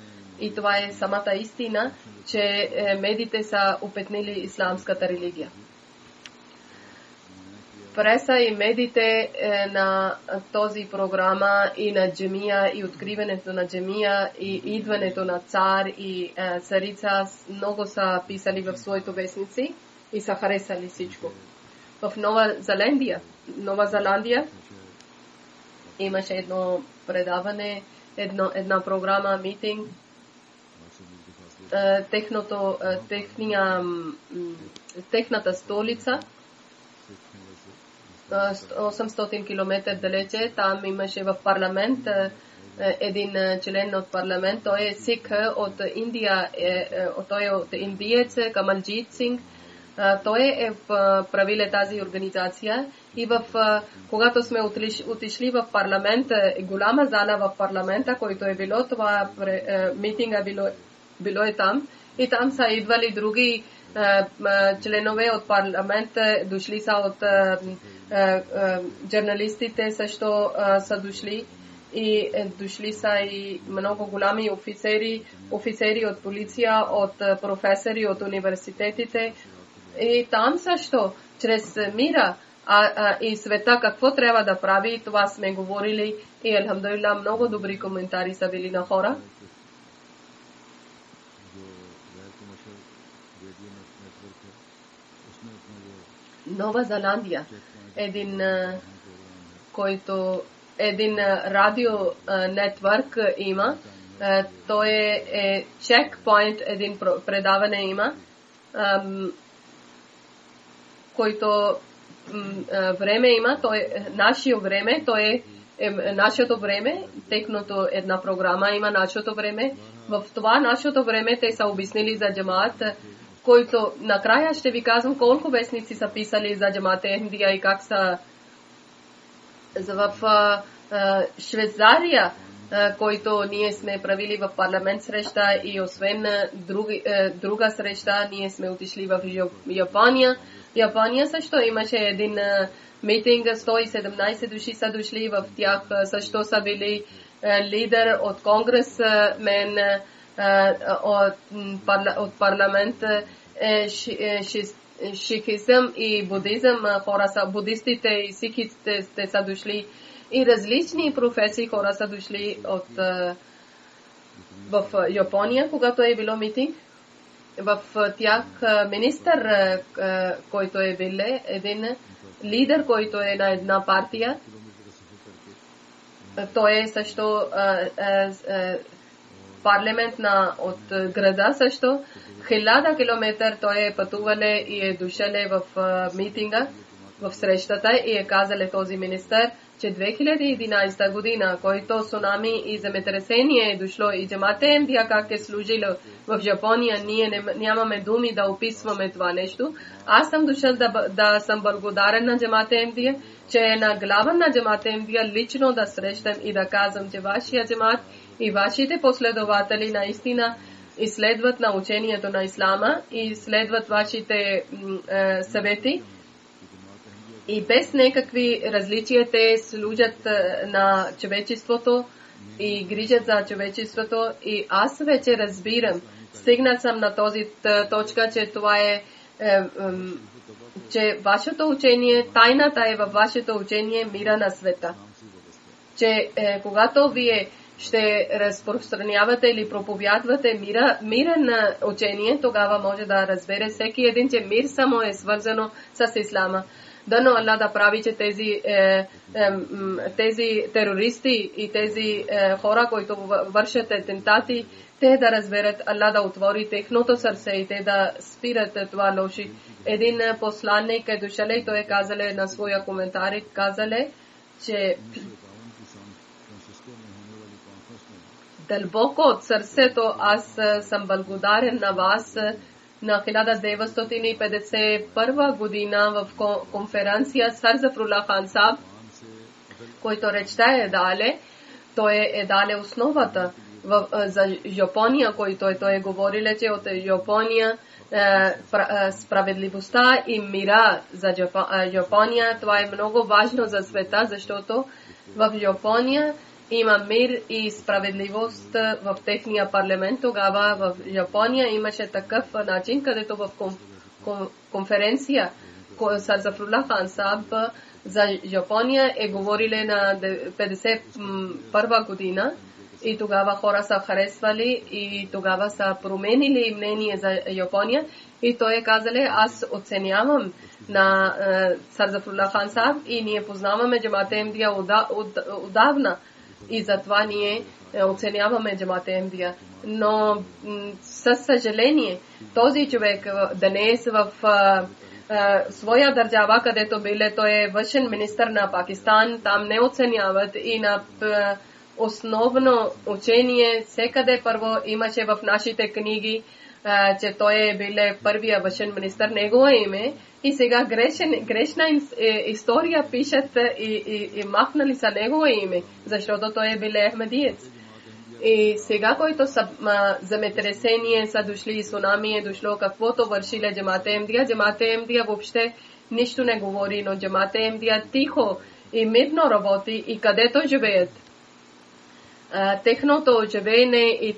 [SPEAKER 3] И това е самата истина, че медиите са опетнили исламската религия. Преса и медиите на този програма и на джамия и откриването на джамия и идването на цар и царица много са писали в своите вестници и са харесали всичко. В Нова Зеландия имаше едно предаване, една програма, митинг. Техната столица 800 км далече, там имаше в парламент един член от парламент, той е Сик от Индия, той е от индиец, Камалджит Синг. Той е правил тази организация и когато сме отишли в парламент, голяма зала в парламента, който е било, това митинга било е там и там са идвали други членове от парламент, дошли са от журналистите също са дошли и дошли са и много голями офицери от полиция, от професори от университетите и там също чрез мира и света какво трябва да прави, това сме говорили и алхамдулилlah много добри коментари са били на хора. Нова Зеландия един радио нетворк има. Той е Checkpoint, един предаване има, който време има, той нашето време, той е нашето време, техното една програма има нашето време. В това нашето време те са обяснили за джамаат, който накрая ще ви казвам колко вестници са писали за джамат Ахмадия и как са в Швейцария, който ние сме правили в парламент среща и освен друга среща, ние сме отишли в Япония. Япония също имаше един митинг, 117 души са дошли, в тях също са били лидер от конгресмен, от парламент, шихизъм и будизъм, хора са будистите и сикхите са дошли И различни професии хора са дошли в Япония, когато е било митинг. В тях министър, който е бил един лидер, който е на една партия. Той е също парламент от града също. 1000 километър той е пътувале и е дошеле в митинга, в срещата и е казале този министър, че 2011 година, който цунами и земетресение е дошло и Джамат Ахмадия как е служило в Япония, ние нямаме думи да описваме това нещо. Аз съм дошъл да съм благодарен на Джамат Ахмадия, че е на глава на Джамат Ахмадия лично да срещам и да казвам, че вашия джамат и вашите последователи наистина изследват на учението на Ислама и следват вашите съвети. И без някакви различия те служат на човечеството и грижат за човечеството. И аз вече разбирам, стигнат съм на този точка, че това е, че вашето учение, тайната е във вашето учение мира на света. Че когато вие ще разпространявате или проповядвате мирен учение, тогава може да разбере всеки един, че мир само е свързано с Ислама. Дано Аллах да прави, че тези терористи и тези хора, които вършат атентати, те да разберат, Аллах да отвори техното сърце и те да спират това лоши. Един посланник е дошъл и той е казале на своя коментар, казале, че дълбоко от сърцето аз съм благодарен на вас. На 1951 година в конференция Сар Зафрулlah Khan Sahab, който речта е дале, той е дале основата за Япония, който той е говорил, че от Япония справедливостта и мира за Япония, това е много важно за света, защото в Япония има мир и справедливост в техния парламент. Тогава в Япония имаше такъв начин, където в конференция Сар Зафрулlah Khan Sahab за Япония е говорили на 51 година и тогава хора са харесвали и тогава са променили мнение за Япония и той е казали, аз оценявам на Сар Зафрулlah Khan Sahab и ние познаваме Джамат Ахмадия отдавна. И затова ние оценяваме Джамат Ахмадия. Но със съжаление, този човек днес в своя държава, където биле, той е външен министър на Пакистан, там не оценяват и на основно учение, всекъде първо имаше в нашите книги, че той е биле първия външен министър, негово име. И сега грешна история пишат и махнали са негово име, защото той е биле ахмадиец. И сега, който са земетресение, са дошли и цунами е дошло, каквото вършиле Джамат Ахмадия. Джамат Ахмадия въобще нищо не говори, но Джамат Ахмадия тихо и мирно работи и където живеят. Техното живеене и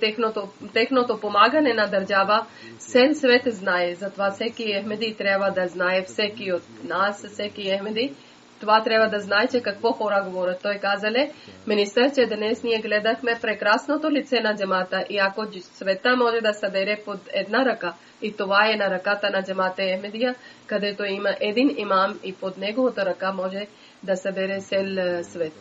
[SPEAKER 3] техното помагане на държава, цел свет знае. Затова всеки Ахмеди трябва да знае, всеки от нас, всеки Ахмеди, това трябва да знае, че какво хора говорят. Той казале, министър, че днес ние гледахме прекрасното лице на джамата и ако света може да събере под една ръка, и това е на ръката на Джамат Ахмадия, където има един имам и под неговата ръка може да събере цел свет.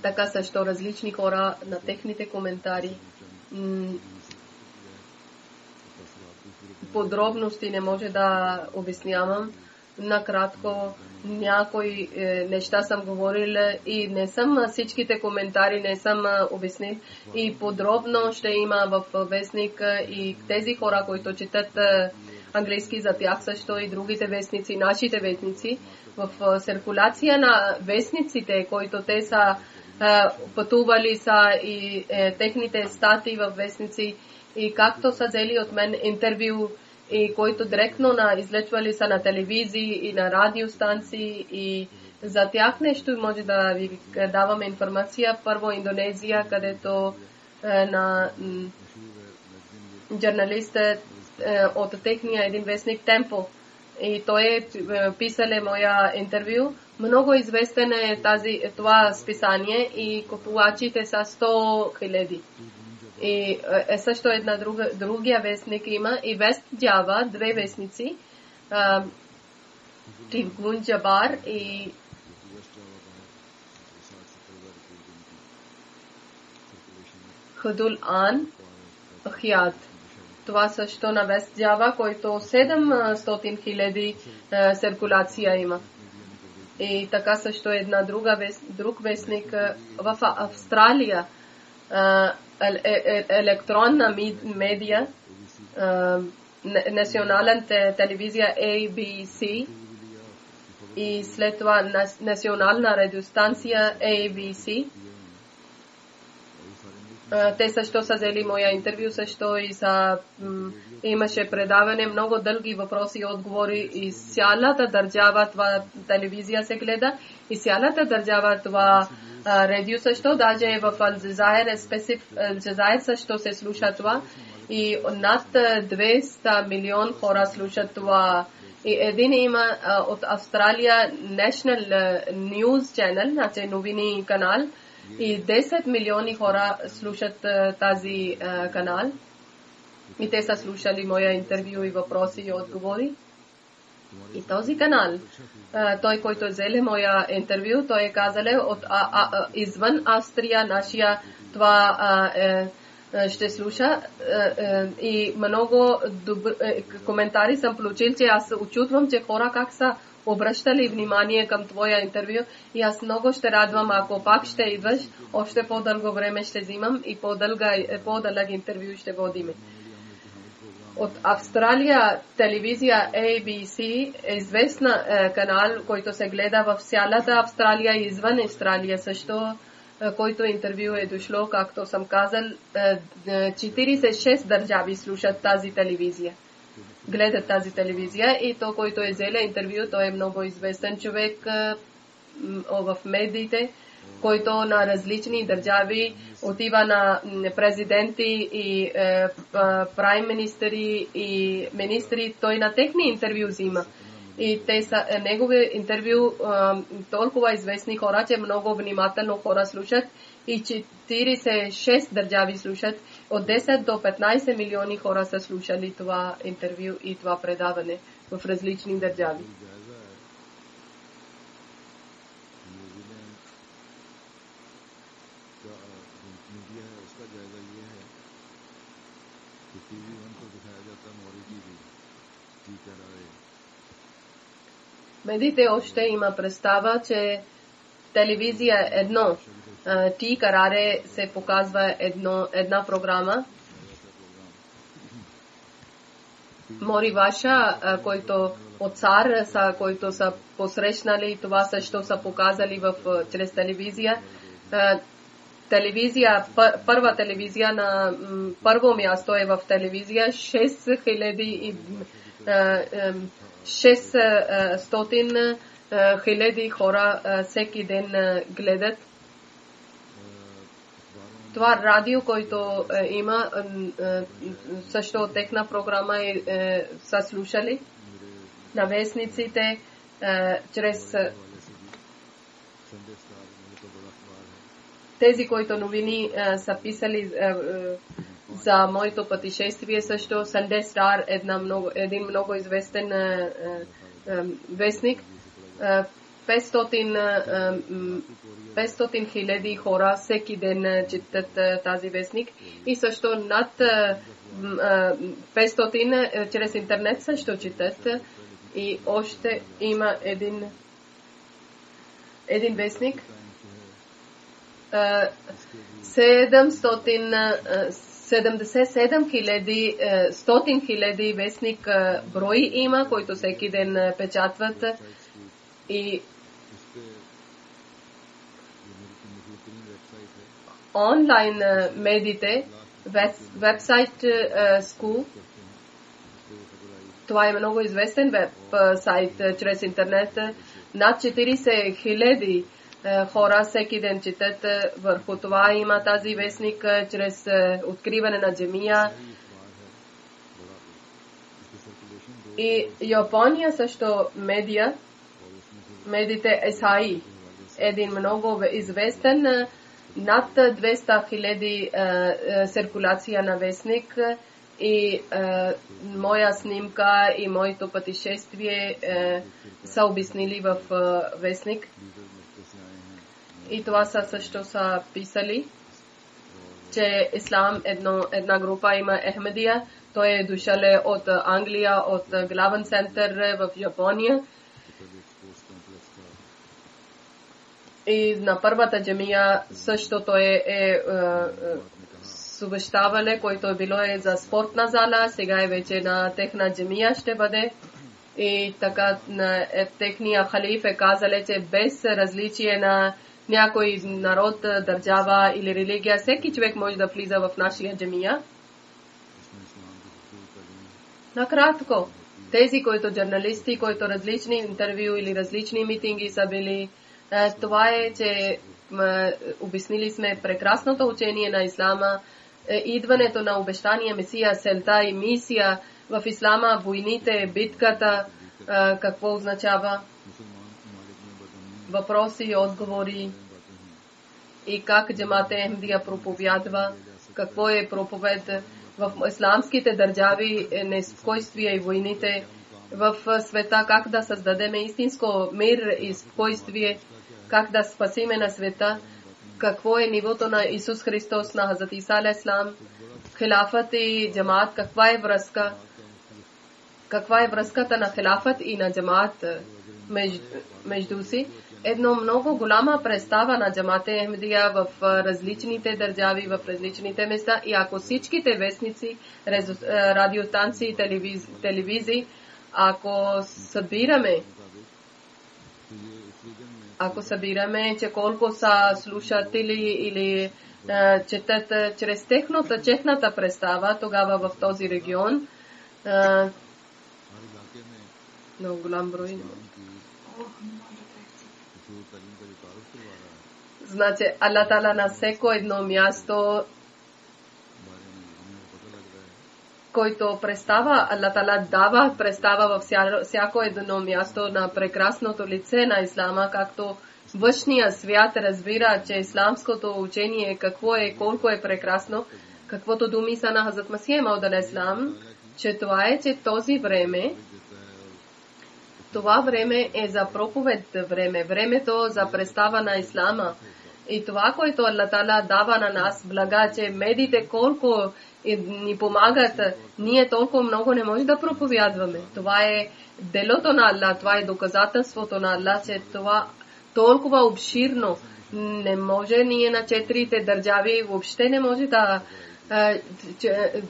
[SPEAKER 3] Така също различни хора на техните коментари. Подробности не може да обяснявам. Накратко някои неща съм говорила и не съм всичките коментари не съм обяснил. И подробно ще има в вестник и тези хора, които четат английски, за тях също и другите вестници, нашите вестници. В циркулация на вестниците, които те са пътували са и техните статии в вестници и както са взели от мен интервю и които директно излъчвали са на телевизии и на радиостанции и за тях нещо може да ви даваме информация. Първо Индонезия, където на журналист от техния един вестник Темпо и той писал моя интервю. Много известен е това списание и купувачите са 100,000. И също другия вестник има и Вест Джава, две вестници, Трибун Джабар и Худул Ан Ахият. Това също на Вест Джава, който 700,000 циркулация има. И така също друг вестник в Австралия, електронна медия, национална телевизия ABC и след това национална радиостанция ABC. Те също са взели моя интервю, също и имаше предаване, много дълги въпроси и отговори и цялата държава това телевизия се гледа и цялата държава това радио също, даже в Алджазайр също се слуша това и над 200 милион хора слушат това. И един има от Австралия National News Channel, значи новини канал, и 10 милиони хора слушат тази канал. И те са слушали моя интервю и въпроси и отговори. И този канал, той, който взел моя интервю, той е казал извън Австрия, нашия това ще слуша. И много коментари съм получил, че аз очудвам, че хора как са обръщали внимание към твоя интервю и аз много ще радвам, ако пак ще идваш, още по-дълго време ще взимам и по-дълъг интервю ще водиме. От Австралия телевизия ABC е известна канал, който се гледа в цялата Австралия и извън Австралия също, който интервю е дошло, както съм казал, 46 държави слушат тази телевизия. Гледат тази телевизия и то, който е взел интервю, той е много известен човек в медиите, който на различни държави отива на президенти и прайм министри и министри, той на техни интервю взима. И те са негови интервю толкова известни хора, че много внимателно хора слушат и 46 държави слушат. От 10 до 15 милиони хора са слушали това интервю и това предаване в различни държави. Медиите още има представа, че телевизия едно, Ти Караре се показва една програма. Мори Ваша, който от цар, който са посрещнали, това също са показали чрез телевизия. Телевизия, първа телевизия на първо място е в телевизия, 600,000 хора всеки ден гледат. Това радио, който има, също техна програма са слушали на вестниците, чрез тези, които новини са писали за моето пътешествие, също Sunday Star, един много известен вестник. 500,000 хора всеки ден четат тази вестник и също над 500 чрез интернет също четат и още има един вестник. 100,000 вестник брой има, които всеки ден печатват и онлайн медиите, вебсайт School, това е много известен вебсайт чрез интернет, над 40,000 хора всеки ден четат върху това. Има тази вестник чрез откриване на джамия И Япония също медиите Есаи, един много известен, над 200,000 циркулация на вестник и моя снимка и моето пътешествие са обяснили в вестник. И това също са писали, че ислам една група има Ахмедия. Той е дошъл от Англия, от главен център в Япония. И на първата джамия също той съвещавале, който е било за спортна зала, сега е вече на техна джамия ще бъде. И така техния халиф е казале, че без различие на някой народ, държава или религия, всеки човек може да влиза в нашия джамия. Накратко, тези, които журналисти, които различни интервю или различни митинги са били, това е, че обяснили сме прекрасното учение на ислама, идването на обещания Месия, селта и мисия в ислама, войните, битката, какво означава, въпроси и отговори и как джамат Ахмедия проповядва, какво е проповед в исламските държави, неспокойствие и войните в света, как да създадем истинско мир и спокойствие, как да спасиме на света, какво е нивото на Исус Христос, на Хазрат Иса алейхиссалам, хилафът и джамаат, каква е връзката на хилафът и на джамаат между си. Едно много голяма представа на джамат Ахмедия в различните държави, в различните места. И ако всичките вестници, радиостанции, телевизии, ако събираме, че колко са слушатели или четат чрез техната представа, тогава в този регион много голям брой. Значи, Аллах Таала на всяко едно място, който представа, Аллах Таала дава представа във всяко едно място на прекрасното лице на ислама, както външния свят разбира, че исламското учение какво е, колко е прекрасно, каквото думи са на Хазрат Масих Мауд алейхиссалам, че това е, че това време е за проповед времето за представа на ислама. И това, което Аллах Таала дава на нас, блага, че медиите колко ни помагат, ние толкова много не може да проповядваме. Това е делото на Аллах, това е доказателството на Аллах, че това толкова обширно не може ние на 4 държави, въобще не може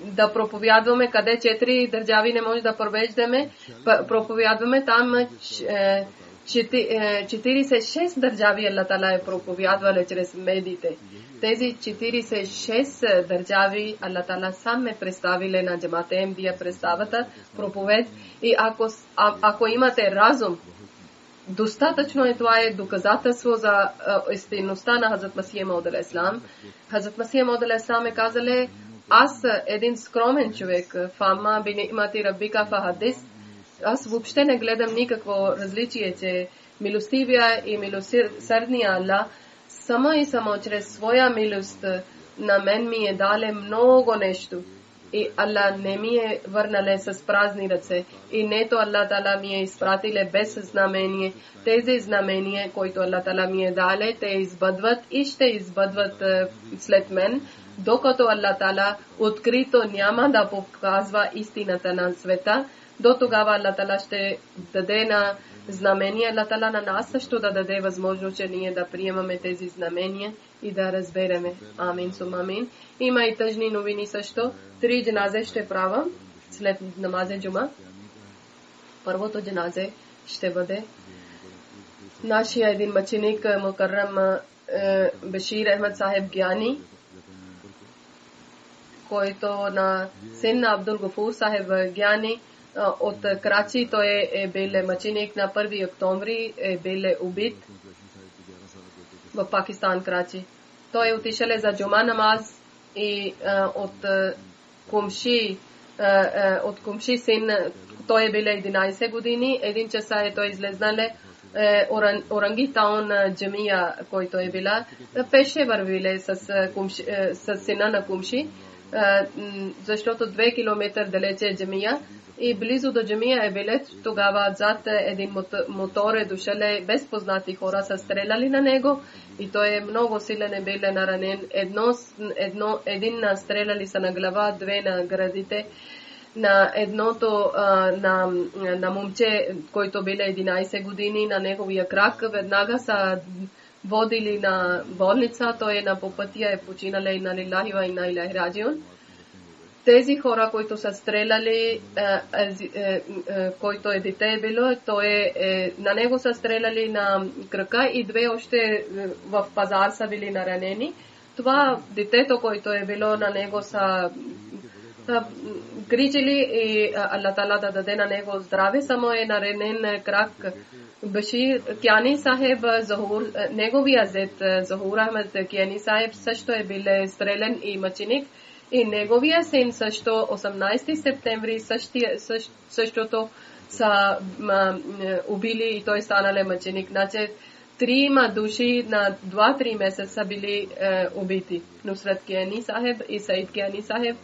[SPEAKER 3] да проповядваме, къде 4 държави не може да проповядваме, там 46 държави Аллах Таала е проповядвал чрез медиите. Тези 46 държави Аллах Таала сам е представили на джамат Ахмедия представата, проповед. И ако имате разум, достатъчно е, това е доказателство за истинността на Хазрат Масих Мауд алейхиссалам. Хазрат Масих Мауд алейхиссалам е казали, аз един скромен човек, фама би ни'мати раббика фахадис, аз въобще не гледам никакво различие, че милостивия и милосърдния Аллах само чрез своя милост на мен ми е дале много нещо. И Аллах не ми е върнале с празни ръце. И нето Аллах Таала ми е изпратиле без знамение. Тези знамения, които Аллах Таала ми е дале, те избъдват и ще избъдват след мен, докато Аллах Таала открито няма да показва истината на света. До тогава Аллах Таала ще даде на знамения. Аллах Таала на нас също да даде възможност, че ние да приемаме тези знамения и да разбереме. Амин, сумамин. Има и тъжни новини също. 3 джаназе ще правя след намазе джума. Първото джаназе ще бъде нашия един мъченик Мукаррам Башир Ахмед Сахиб Гяни, който на син на Абдул Гафур Сахиб Гяни от Крачи. Той е бил мъченик на 1 октомври, е бил убит в Пакистан, Крачи. Той отишъл за джума намаз и от кумши син, той е биле 11 години, 1 часа е той излезнале Орангитаун джамия, който е била, пеше вървиле с сина на кумши, защото 2 километър далече е джамия и близо до джамия е билет. Тогава зад един мотор е дошъл, безпознати хора са стреляли на него и той е много силен, е бил наранен. Един стреляли са на глава, 2 на гърдите. На едното на момче, който биле 11 години, на неговия крак веднага са водили на болница. Той е на попътия, е починале и на лилахи ва инна илайхи раджиун. Тези хора, които са стреляли, който е дете било, на него са стреляли на крака и 2 още в пазар са били наранени. Това детето, който е било, на него са кричили и Аллах Таала да даде на него здраве, само е наранен крак. Башир Кияни Сахеб Захур, неговия зет Захур Ахмед Кияни Сахеб също е бил стрелян и мъченик. И неговия син също 18 септември същото са убили и той станал мъченик. Значи 3 души на 2-3 месеца са били убити. Нусрат Кияни Сахеб и Саид Кияни Сахеб.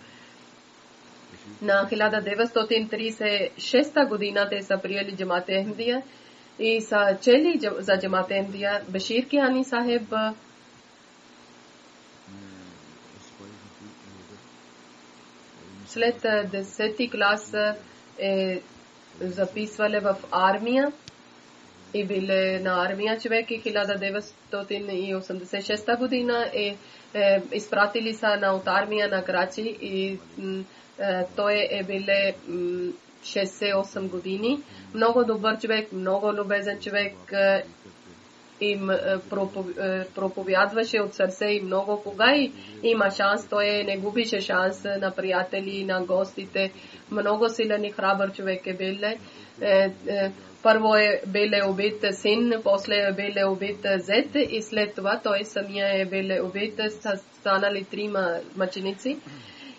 [SPEAKER 3] На 1936 година те са приели Джамат Ахмадия и са чели за Джамат Ахмадия. Башир Кияни Сахеб след 10 клас е записвали в армия и биле на армия човек и 1986 година изпратили са от армия на Крачи и той е биле 6-8 години. Много добър човек, много любезен човек, им проповядваше от сърце и много. Кога и има шанс, той не губише шанс на приятели, на гостите. Много силен и храбър човек е бил. Първо е бил убит син, после е бил убит зет и след това той самия е бил убит. Станали 3 мъченици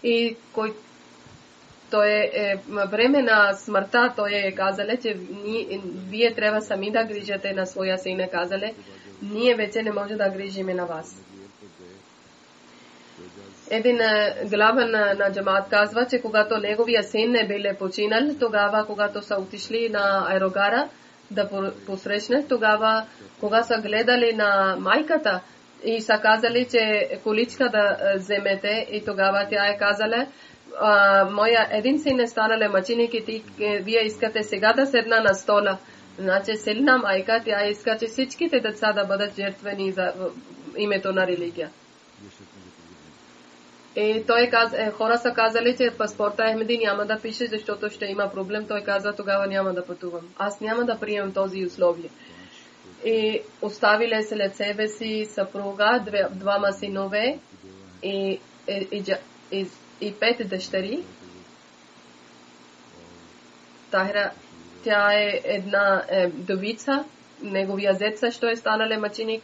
[SPEAKER 3] и той е време на смъртта, той е казале, че вие трябва сами да грижате на своя син, казале, ние вече не може да грижиме на вас. Един главен на джамат казва, че когато неговия син е бил починал, тогава, когато са отишли на аерогара да посрещнат, тогава, кога са гледали на майката и са казали, че количка да вземете и тогава тя е казала, моя един син е станал мъченик и вие искате сега да седна на стола. Значи силна майка, тя иска, че всичките деца да бъдат жертвени за името на религия. И той хора са казали, че паспорта Ахмеди няма да пише, защото ще има проблем. Той казва, тогава няма да пътувам. Аз няма да приемам този условие. И оставили след себе си съпруга, 2 синове и 5 дъщери. Тахира, тя е една довица, неговия зет също е станал мъченик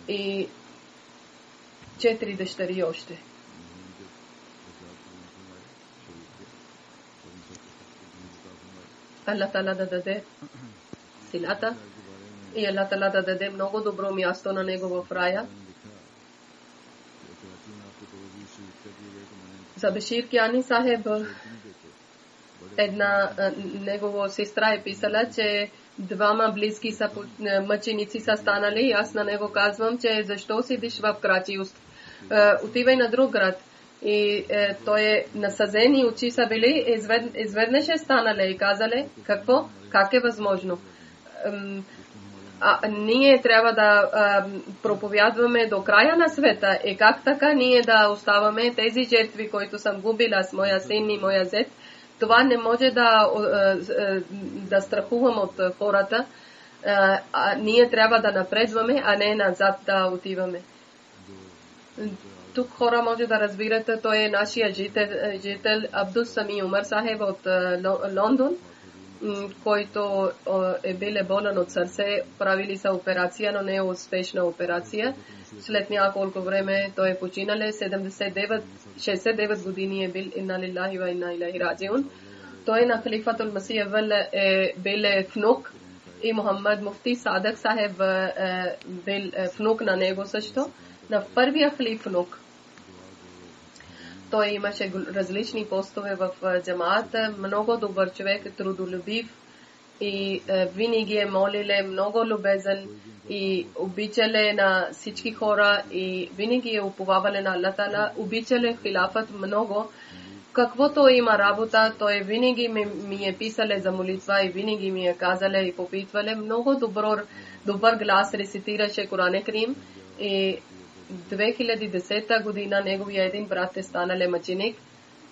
[SPEAKER 3] и 4 дъщери още. Аллах Таала да даде силата и Аллах Таала да даде много добро място на него в рая. За Башир Кияни Сахеб една негова сестра е писала, че 2 близки са мъченици са станали и аз на него казвам, че защо седиш в Крачи, отивай на друг град. И той е насъзени очи са били, изведнъж е станали и казали, какво? Как е възможно? Ние трябва да проповядваме до края на света и как така ние да оставаме тези жертви, които съм губила с моя син и моя зет. Това не може да страхувам от хората. Ние трябва да напредваме, а не назад да отиваме. Тук хора може да разбирате, той е нашия жител Абдул Сами Умар Сахеб от Лондон, който е бил болен от сърце, правили са операция, но не е успешна операция. След няколко време той е починал, 69 години е бил, инна лилахи ва инна илайхи раджиун. Postoje na Khalifatul Masih Awal bil Fnuk i Muhammad Mufti Sadak Saheb bil Fnuk na nego sašto na prvija Fnuk. Той имаше различни постове в джамаата, много добър човек, трудолюбив и винаги е молиле, много любезен и обичале на всички хора и винаги е уповавале на Аллах Таала, обичале хилафът много. Каквото има работа, той винаги ми е писале за молитва и винаги ми е казале и попитвале. Много добър глас рецитираше Коран Карим и 2010 година неговия един брат е станале мъченик.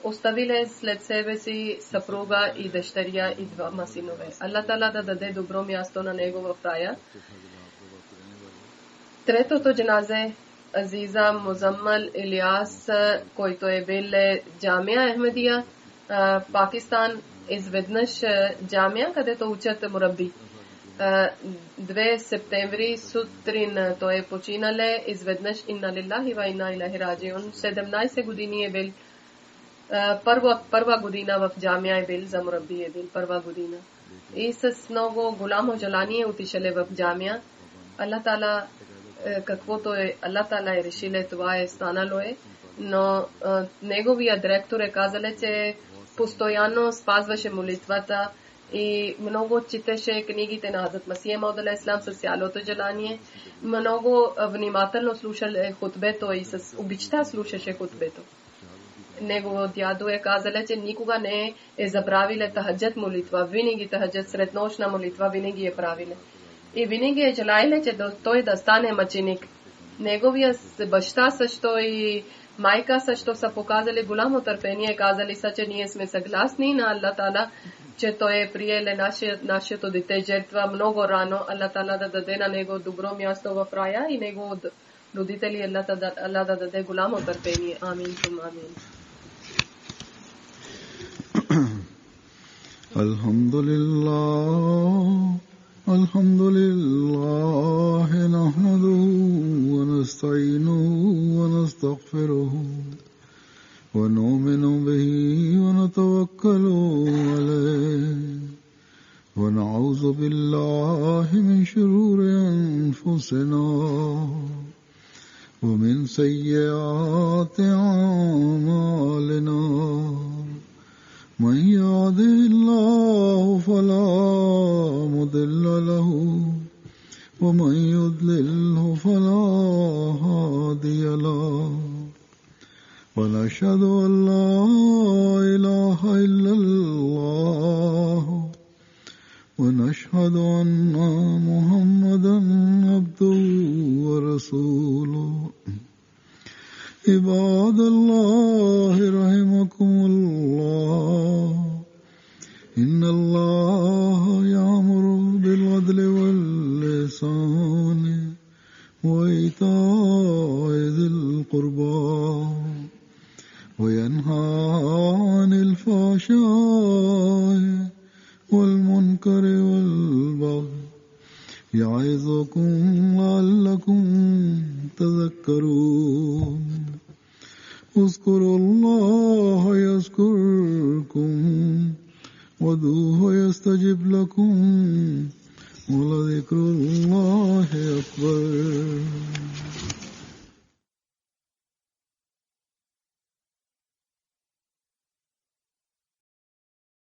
[SPEAKER 3] Оставиле след себе си съпруга и дъщеря и двама синове. Аллах Таала да даде добро място на него в рая. Третото джаназе Азиза Музаммал Илияс, който е бил джамия Ахмедия, Пакистан, изведнъж джамия, където учат мурабби. 2 септември сутрин той е починале, изведнъж инна лилахи ва инна илайхи раджиун. 17 години е бил, първа година в джамия е бил, за мурабби е бил първа година. И с много голямо желание отишеле в джамия. Аллах Таала, каквото е Аллах Таала е решиле, това е станало е, но неговия директор е казале, че постоянно спазваше молитвата и много четеше книгите на Хазрат Масих Мауд алейхи салам с цялото желание. Много внимателно слушаше хутбето и с обичта слушаше хутбето. Негово дядо е казале, че никога не е забравиле тахаджат молитва, винаги тахаджат среднощна молитва винаги е правиле. И винаги е желаеле, че той да стане мъченик. Неговия баща също и майка също са показали голямо търпение, казали са, че ние сме съгласни на Аллах Таала, че той е приеле нашето дете жертва много рано. Аллах Таала да даде на него добро място в рая и него родители Аллах да даде голямо търпение. Амин. Амин.
[SPEAKER 2] الحمد لله نحمده ونستعينه ونستغفره ونؤمن به ونتوكل عليه ونعوذ بالله من شرور أنفسنا ومن سيئات أعمالنا من يهده الله فلا مضل له ومن يضلله فلا هادي له ونشهد أن لا إله إلا الله ونشهد أن محمدا عبده ورسوله عباد الله رحمكم الله إن الله يأمر بالعدل والإحسان وإيتاء ذي القربى وينهى عن الفحشاء والمنكر والبغي يعظكم لعلكم تذكرون اذكروا الله يذكركم وادعوه يستجب لكم ولذكر الله أكبر